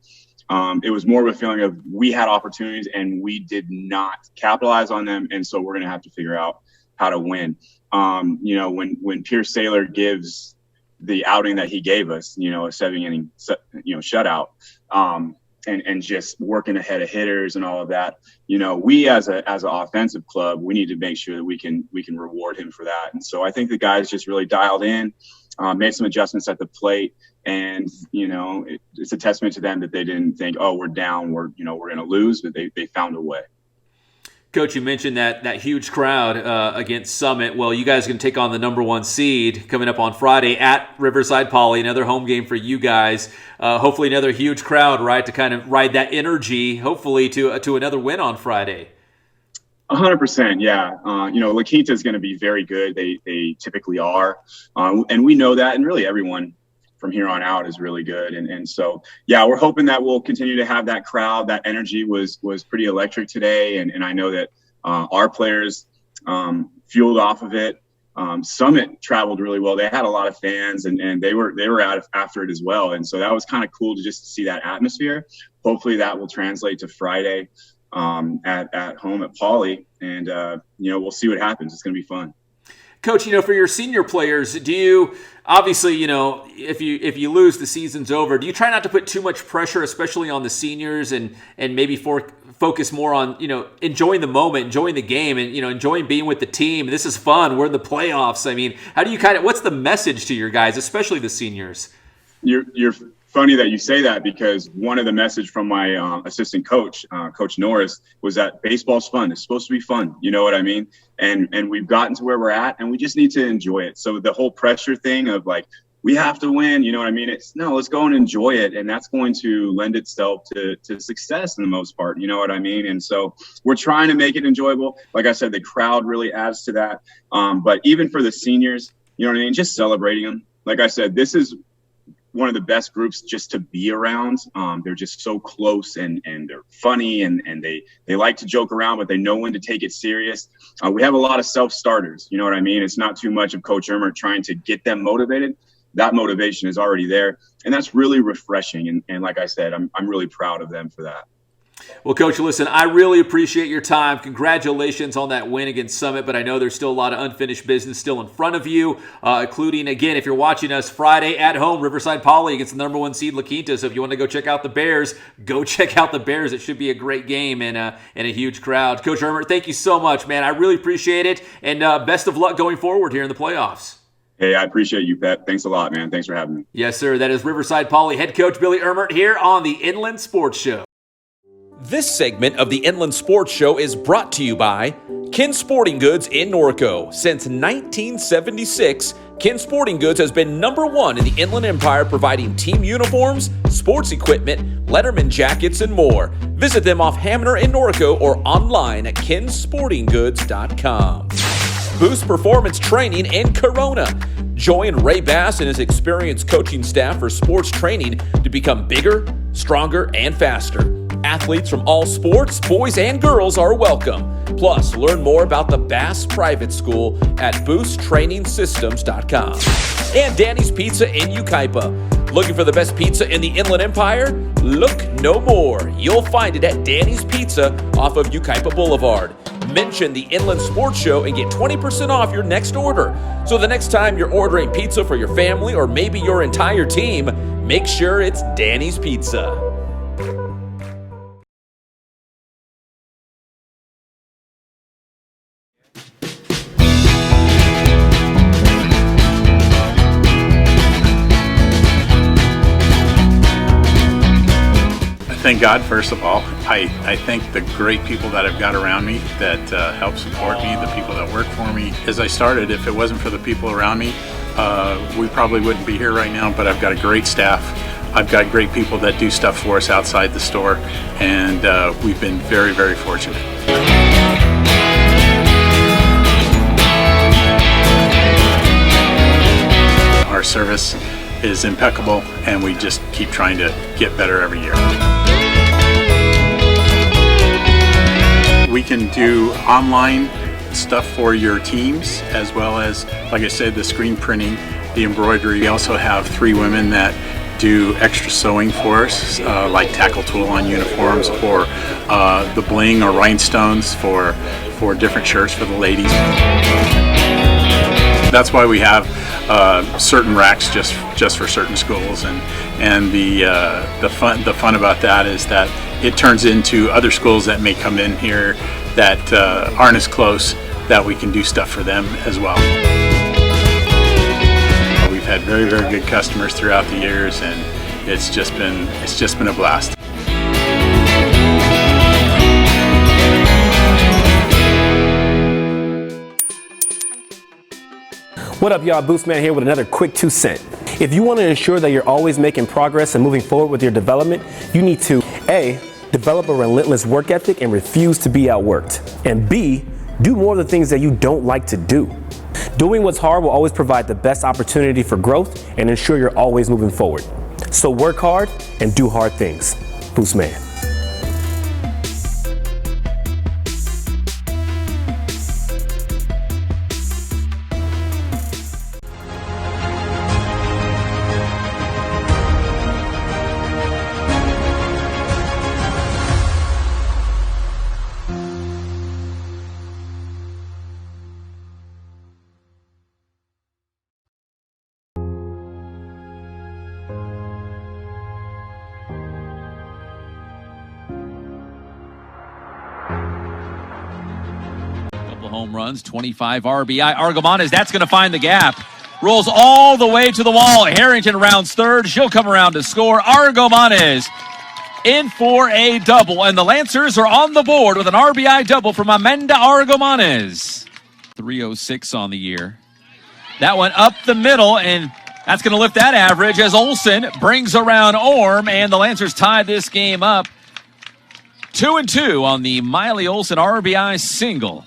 It was more of a feeling of we had opportunities and we did not capitalize on them. And so we're going to have to figure out how to win. When Pierce Saylor gives the outing that he gave us, a 7-inning, shutout, and just working ahead of hitters and all of that, we as an offensive club, we need to make sure that we can reward him for that. And so I think the guys just really dialed in, made some adjustments at the plate. And, it's a testament to them that they didn't think, we're down, we're going to lose, but they found a way. Coach, you mentioned that huge crowd against Summit. Well, you guys are going to take on the number 1 seed coming up on Friday at Riverside Poly, another home game for you guys. Hopefully another huge crowd, right, to kind of ride that energy, hopefully to another win on Friday. 100%, yeah. La Quinta is going to be very good. They typically are. And we know that, and really everyone from here on out is really good. And so, yeah, we're hoping that we'll continue to have that crowd. That energy was pretty electric today. And I know that our players fueled off of it. Summit traveled really well. They had a lot of fans and they were out after it as well. And so that was kind of cool to just see that atmosphere. Hopefully that will translate to Friday at home at Poly. And, we'll see what happens. It's going to be fun. Coach, for your senior players, do you obviously, if you lose, the season's over. Do you try not to put too much pressure, especially on the seniors, and maybe focus more on enjoying the moment, enjoying the game, and enjoying being with the team? This is fun. We're in the playoffs. I mean, how do you what's the message to your guys, especially the seniors? You're funny that you say that, because one of the message from my assistant coach, Coach Norris, was that baseball's fun. It's supposed to be fun. You know what I mean? And we've gotten to where we're at, and we just need to enjoy it. So the whole pressure thing of like, we have to win, you know what I mean? Let's go and enjoy it. And that's going to lend itself to success in the most part. You know what I mean? And so we're trying to make it enjoyable. Like I said, the crowd really adds to that. But even for the seniors, you know what I mean? Just celebrating them. Like I said, this is one of the best groups just to be around. They're just so close and they're funny and they like to joke around, but they know when to take it serious. We have a lot of self-starters. You know what I mean? It's not too much of Coach Ermert trying to get them motivated. That motivation is already there. And that's really refreshing. And like I said, I'm really proud of them for that. Well, Coach, listen, I really appreciate your time. Congratulations on that win against Summit, but I know there's still a lot of unfinished business still in front of you, including, again, if you're watching us Friday at home, Riverside Poly against the number 1 seed La Quinta. So if you want to go check out the Bears, go check out the Bears. It should be a great game and a huge crowd. Coach Ermert, thank you so much, man. I really appreciate it, and best of luck going forward here in the playoffs. Hey, I appreciate you, Pep. Thanks a lot, man. Thanks for having me. Yes, sir. That is Riverside Poly head coach Billy Ermert here on the Inland Sports Show. This segment of the Inland Sports Show is brought to you by Ken Sporting Goods in Norco. Since 1976, Ken Sporting Goods has been number 1 in the Inland Empire, providing team uniforms, sports equipment, Letterman jackets, and more. Visit them off Hamner in Norco or online at kensportinggoods.com. Boost Performance Training in Corona. Join Ray Bass and his experienced coaching staff for sports training to become bigger, stronger, and faster. Athletes from all sports, boys and girls, are welcome. Plus, learn more about the Bass Private School at boosttrainingsystems.com. And Danny's Pizza in Yucaipa. Looking for the best pizza in the Inland Empire? Look no more. You'll find it at Danny's Pizza off of Yucaipa Boulevard. Mention the Inland Sports Show and get 20% off your next order. So the next time you're ordering pizza for your family or maybe your entire team, make sure it's Danny's Pizza. Thank God, first of all. I thank the great people that I've got around me that help support me, the people that work for me. As I started, if it wasn't for the people around me, we probably wouldn't be here right now, but I've got a great staff. I've got great people that do stuff for us outside the store, and we've been very, very fortunate. Our service is impeccable, and we just keep trying to get better every year. We can do online stuff for your teams, as well as, like I said, the screen printing, the embroidery. We also have 3 women that do extra sewing for us, like tackle tool on uniforms, or the bling or rhinestones for different shirts for the ladies. That's why we have certain racks just for certain schools, and the fun about that is that it turns into other schools that may come in here that aren't as close, that we can do stuff for them as well. We've had very, very good customers throughout the years, and it's just been a blast. What up, y'all? Boostman here with another quick 2 cent. If you want to ensure that you're always making progress and moving forward with your development, you need to A, develop a relentless work ethic and refuse to be outworked. And B, do more of the things that you don't like to do. Doing what's hard will always provide the best opportunity for growth and ensure you're always moving forward. So work hard and do hard things. Boostman. Home runs, 25 RBI. Argomanes, that's going to find the gap. Rolls all the way to the wall. Harrington rounds third. She'll come around to score. Argomanes in for a double. And the Lancers are on the board with an RBI double from Amanda Argomanes. 306 on the year. That one up the middle, and that's going to lift that average as Olsen brings around Orm, and the Lancers tie this game up 2-2 on the Miley Olsen RBI single.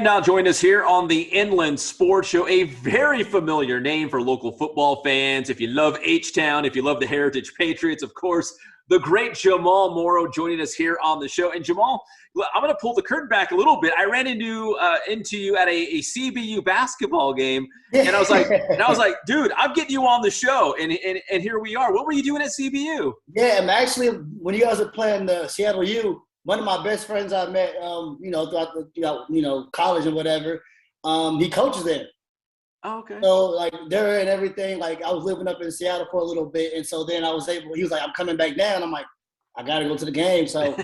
And now join us here on the Inland Sports Show, a very familiar name for local football fans. If you love H-Town, if you love the Heritage Patriots, of course, the great Jamal Morrow joining us here on the show. And Jamal, I'm going to pull the curtain back a little bit. I ran into you at a CBU basketball game, and I was like, dude, I'm getting you on the show, and here we are. What were you doing at CBU? Yeah, and actually, when you guys were playing the Seattle U, one of my best friends I met, throughout the college and whatever, he coaches there. Oh, okay. So like there and everything, like I was living up in Seattle for a little bit, and so then I was able. He was like, "I'm coming back down." I'm like, "I got to go to the game." So,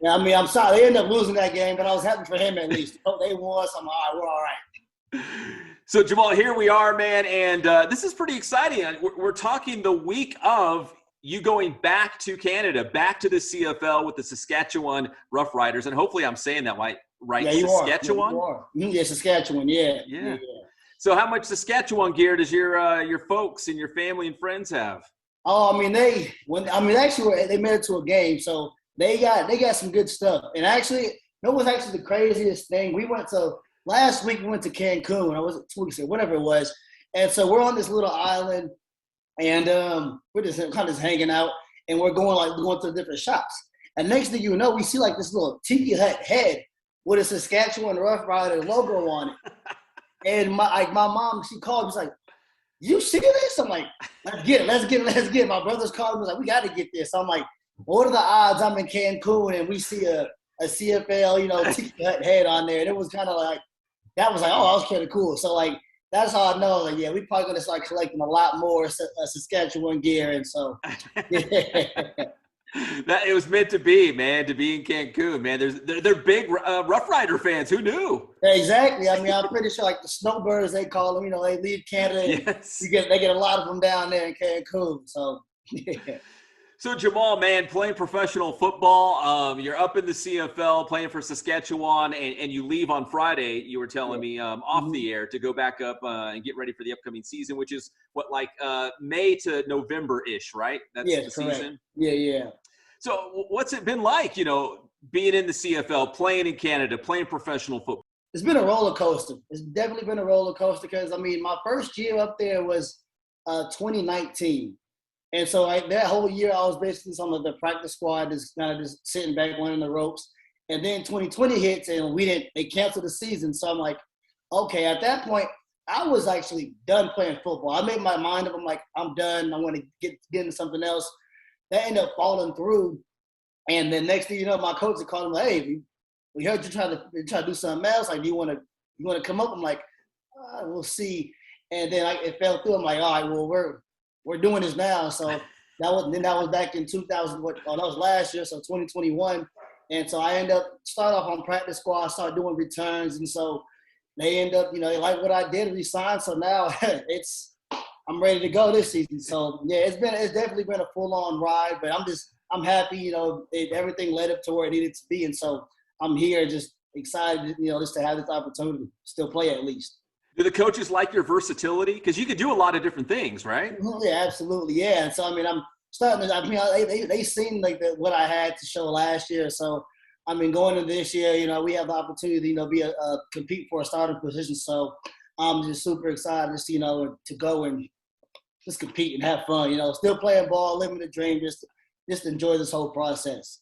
yeah, I mean, I'm sorry they ended up losing that game, but I was happy for him at least. They won, so I'm like, all right, we're all right. So Jamal, here we are, man, and this is pretty exciting. We're talking the week of you going back to Canada, back to the CFL with the Saskatchewan Roughriders, and hopefully I'm saying that right. Yeah, you Saskatchewan? are. Yeah, Saskatchewan. Yeah. So how much Saskatchewan gear does your folks and your family and friends have? Oh, I mean, they made it to a game, so they got some good stuff. And actually, that was actually the craziest thing. Last week we went to Cancun. I was 2 weeks ago, whatever it was. And so we're on this little island, and we're just kind of hanging out, and we're going to different shops. And next thing you know, we see like this little tiki hut head with a Saskatchewan Roughrider logo on it. And my mom, she called me, she's like, "You see this?" I'm like, let's get it. My brother's calling me, like, "We got to get this." So I'm like, what are the odds I'm in Cancun and we see a CFL, tiki hut head on there? And it was kind of like, that was kind of cool. So like, that's how I know, like, yeah, we probably gonna start collecting a lot more Saskatchewan gear. And so, yeah. That it was meant to be, man, to be in Cancun, man. They're big Rough Rider fans. Who knew? Yeah, exactly. I mean, I'm pretty sure like the snowbirds, they call them, they leave Canada. And yes. They get a lot of them down there in Cancun. So, yeah. So Jamal, man, playing professional football, you're up in the CFL playing for Saskatchewan, and you leave on Friday, you were telling me, off the air to go back up and get ready for the upcoming season, which is May to November-ish, right? That's the season? Yeah. So what's it been like, being in the CFL, playing in Canada, playing professional football? It's been a roller coaster. It's definitely been a roller coaster because, I mean, my first year up there was 2019. And so that whole year I was basically on the practice squad, just kind of just sitting back, running the ropes. And then 2020 hits and they canceled the season. So I'm like, okay, at that point, I was actually done playing football. I made my mind up. I'm like, I'm done. I want to get into something else. That ended up falling through. And then next thing you know, my coach called me, like, "Hey, we heard you trying to do something else. Like, do you want to come up?" I'm like, "We'll see." And then it fell through. I'm like, "All right, well, we're doing this now." So that was back in 2000. That was last year, so 2021. And so I ended up start off on practice squad, start doing returns, and so they end up, they like what I did, resign. So now I'm ready to go this season. So yeah, it's definitely been a full on ride, but I'm happy. Everything led up to where it needed to be, and so I'm here, just excited, just to have this opportunity, still play at least. Do the coaches like your versatility? Because you could do a lot of different things, right? Yeah, absolutely. Yeah. And so, I mean, I'm starting to, they seen like what I had to show last year. So, I mean, going into this year, we have the opportunity, compete for a starting position. So I'm just super excited to go and just compete and have fun, still playing ball, living the dream, just enjoy this whole process.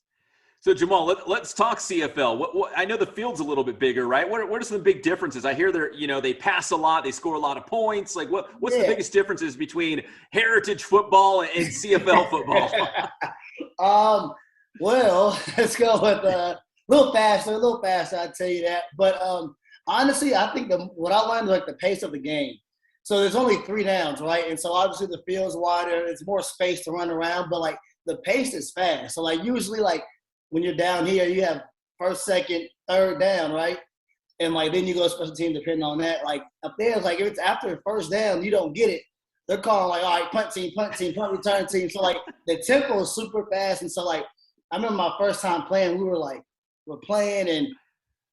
So, Jamal, let's talk CFL. What I know the field's a little bit bigger, right? What are some big differences? I hear they pass a lot, they score a lot of points. Like, what's the biggest differences between heritage football and CFL football? Well, let's go with a little faster. I'd tell you that. But honestly, I think what I learned was like the pace of the game. So there's only 3 downs, right? And so obviously the field's wider, it's more space to run around, but like the pace is fast. So like usually like when you're down here, you have first, second, third down, right? And like then you go special team depending on that. Like up there, it's like if it's after the first down, you don't get it. They're calling like, all right, punt team, punt return team. So like the tempo is super fast. And so like I remember my first time playing, we're playing and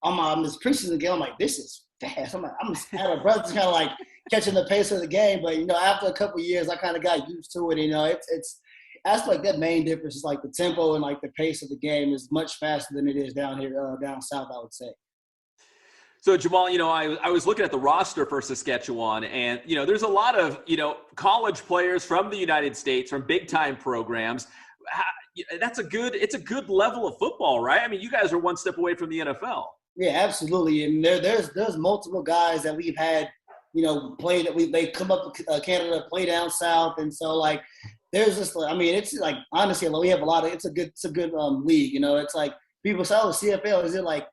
I'm this preseason game. I'm like, this is fast. I'm out of breath, just kind of like catching the pace of the game. But after a couple of years, I kind of got used to it. That's like that main difference is like the tempo and like the pace of the game is much faster than it is down here, down south, I would say. So Jamal, I was looking at the roster for Saskatchewan, and there's a lot of college players from the United States, from big time programs. It's a good level of football, right? I mean, you guys are one step away from the NFL. Yeah, absolutely. And there's multiple guys that we've had, play that they come up to Canada, play down south, and so like there's just it's like honestly we have a lot of it's a good league. It's like people say, oh, CFL, is it like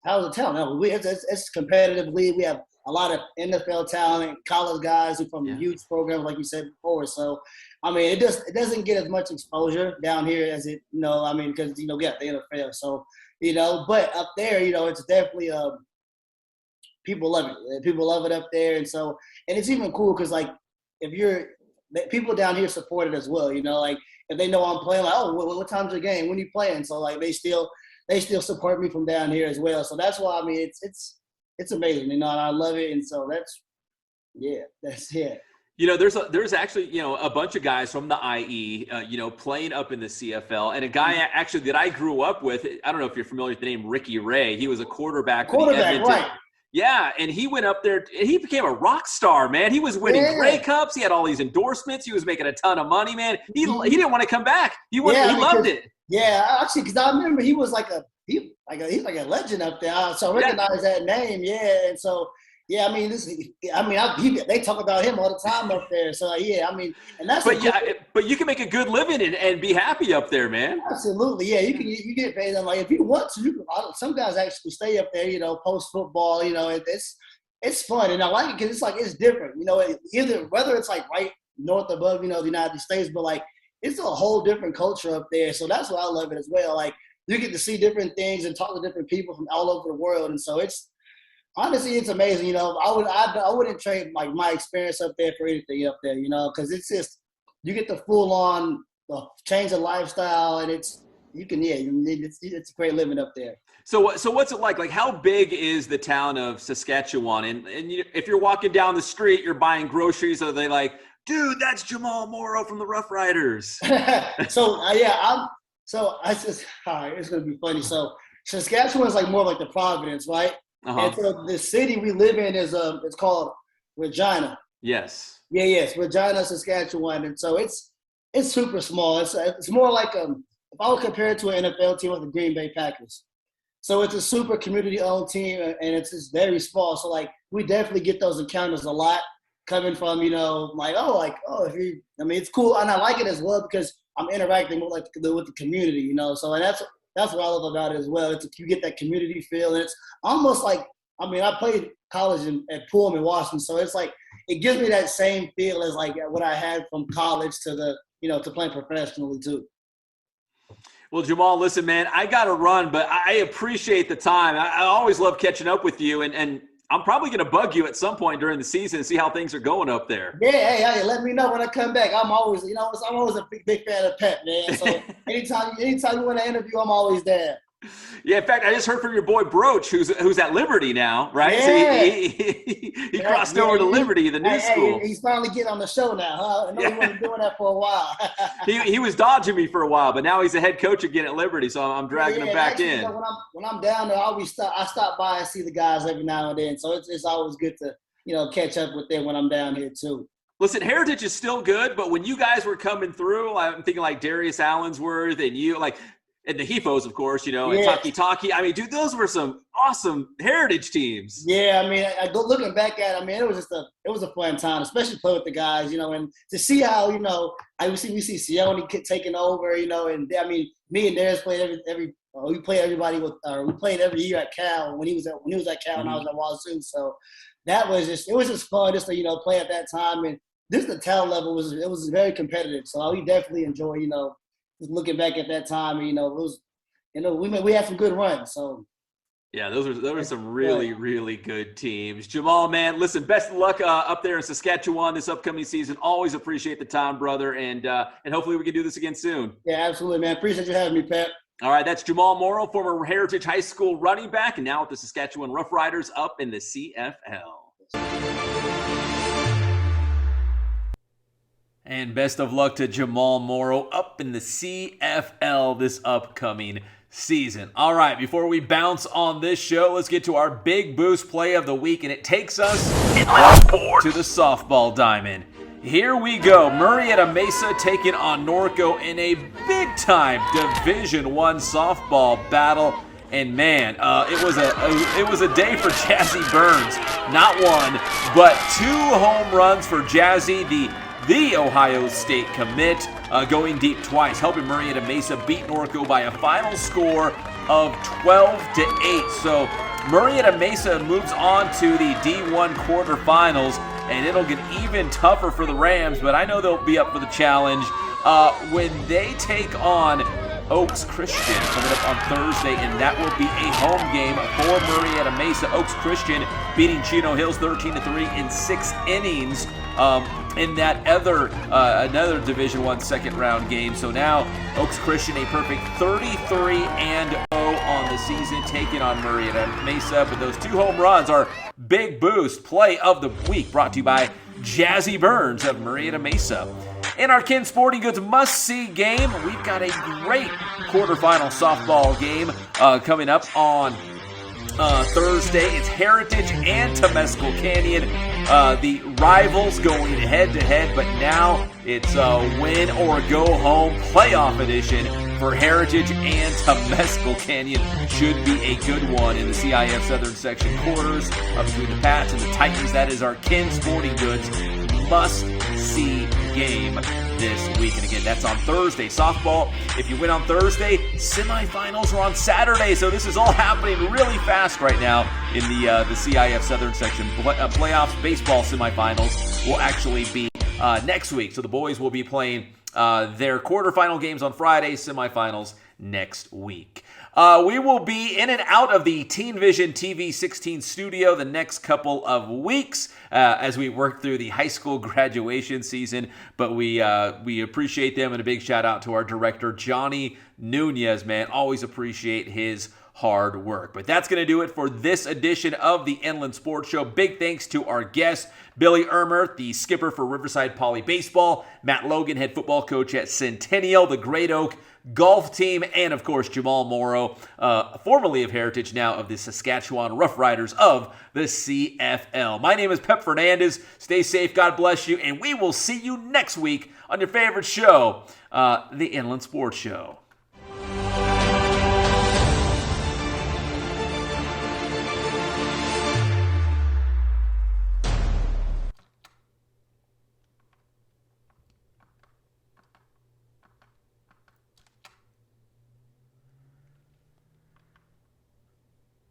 how's the talent? No, it's a competitive league. We have a lot of NFL talent, college guys who from youth programs, like you said before. So, it doesn't get as much exposure down here as it, because we got the NFL. So, but up there, it's definitely people love it. People love it up there, and it's even cool because like people down here support it as well. Like if they know I'm playing, like, oh, what time's your game? When you playing? So like they still support me from down here as well. So that's why it's amazing, and I love it. And so that's it. There's actually, a bunch of guys from the IE, playing up in the CFL, and a guy actually that I grew up with. I don't know if you're familiar with the name Ricky Ray. He was a quarterback. Right. Yeah, and he went up there and he became a rock star, man. He was winning Grey Cups. He had all these endorsements. He was making a ton of money, man. He didn't want to come back. He loved it. Yeah, actually, because I remember he was he's like a legend up there. So I recognize that name. Yeah, and so they talk about him all the time up there. So and that's. But you can make a good living and be happy up there, man. Absolutely, yeah. You get paid. And like if you want to, some guys actually stay up there. Post football. It's fun, and I like it because it's different. Either whether it's like right north above the United States, but like it's a whole different culture up there. So that's why I love it as well. Like you get to see different things and talk to different people from all over the world, and so honestly, it's amazing. I wouldn't trade like my experience up there for anything up there. Because it's just you get the full on change of lifestyle, and it's a great living up there. So what's it like? Like how big is the town of Saskatchewan? And if you're walking down the street, you're buying groceries. Are they like, dude, that's Jamal Morrow from the Roughriders? It's gonna be funny. So Saskatchewan is like more like the Providence, right? Uh-huh. And so the city we live in is it's called Regina. Yes. Yeah, yes, Regina, Saskatchewan, and so it's super small. It's more like if I would compare it to an NFL team with the Green Bay Packers. So it's a super community-owned team, and it's just very small. So like we definitely get those encounters a lot coming from it's cool, and I like it as well because I'm interacting with the community, So and that's what I love about it as well. You get that community feel, and it's almost like I played college at Pullman, Washington, so it's like it gives me that same feel as like what I had from college to to playing professionally too. Well, Jamal, listen, man, I got to run, but I appreciate the time. I always love catching up with you, and I'm probably going to bug you at some point during the season and see how things are going up there. Yeah, hey, let me know when I come back. I'm always a big fan of Pep, man. So anytime you want to interview, I'm always there. Yeah, in fact, I just heard from your boy Broach, who's at Liberty now, right? Yeah. So he crossed over to Liberty, the new school. He's finally getting on the show now, huh? I know he wasn't doing that for a while. he was dodging me for a while, but now he's the head coach again at Liberty, so I'm dragging him back in. When I'm down there, I stop by and see the guys every now and then, so it's always good to catch up with them when I'm down here too. Listen, Heritage is still good, but when you guys were coming through, I'm thinking like Darius Allensworth and you, like, and the Hefos, of course, and Taki. I mean, dude, those were some awesome Heritage teams. Yeah, looking back at it, it was a fun time, especially play with the guys, and to see how, we see Sione taking over, and me and Darius played we played every year at Cal when he was at Cal and I was at Wazoo. So it was just fun just to, play at that time. And the talent level was very competitive. So we definitely enjoy, just looking back at that time, it was, we had some good runs. So yeah, those were some really, really good teams. Jamal, man, listen, best of luck up there in Saskatchewan this upcoming season. Always appreciate the time, brother, and hopefully we can do this again soon. Yeah, absolutely, man. Appreciate you having me, Pep. All right, that's Jamal Morrow, former Heritage High School running back, and now with the Saskatchewan Roughriders up in the CFL. And best of luck to Jamal Morrow up in the CFL this upcoming season. All right, before we bounce on this show, let's get to our big boost play of the week, and it takes us to the softball diamond. Here we go. Murrieta Mesa taking on Norco in a big-time Division I softball battle. And man, it was a day for Jazzy Burns. Not one, but 2 home runs for Jazzy, the Ohio State commit, going deep twice, helping Murrieta Mesa beat Norco by a final score of 12-8. So Murrieta Mesa moves on to the D1 quarterfinals, and it'll get even tougher for the Rams, but I know they'll be up for the challenge when they take on Oaks Christian coming up on Thursday, and that will be a home game for Murrieta Mesa. Oaks Christian beating Chino Hills 13-3 in 6 innings in that another Division I second round game. So now Oaks Christian a perfect 33-0 on the season, taking on Murrieta Mesa. But those 2 home runs are big boost play of the week, brought to you by Jazzy Burns of Murrieta Mesa. In our Ken Sporting Goods must-see game, we've got a great quarterfinal softball game coming up on Thursday. It's Heritage and Temescal Canyon, the rivals going head-to-head, but now it's a win or go home playoff edition for Heritage and Temescal Canyon. Should be a good one in the CIF Southern Section quarters between the Pats and the Titans. That is our Ken Sporting Goods must-see game this week. And again, that's on Thursday. Softball, if you win on Thursday, semifinals are on Saturday. So this is all happening really fast right now in the CIF Southern Section playoffs. Baseball semifinals will actually be next week. So the boys will be playing their quarterfinal games on Friday, semifinals next week. We will be in and out of the Teen Vision TV 16 studio the next couple of weeks as we work through the high school graduation season. But we appreciate them, and a big shout out to our director, Johnny Nunez, man. Always appreciate his hard work. But that's going to do it for this edition of the Inland Sports Show. Big thanks to our guests, Billy Ermert, the skipper for Riverside Poly Baseball, Matt Logan, head football coach at Centennial, the Great Oak golf team, and of course Jamal Morrow, formerly of Heritage, now of the Saskatchewan Roughriders of the CFL. My name is Pep Fernandez. Stay safe, God bless you, and we will see you next week on your favorite show, the Inland Sports Show.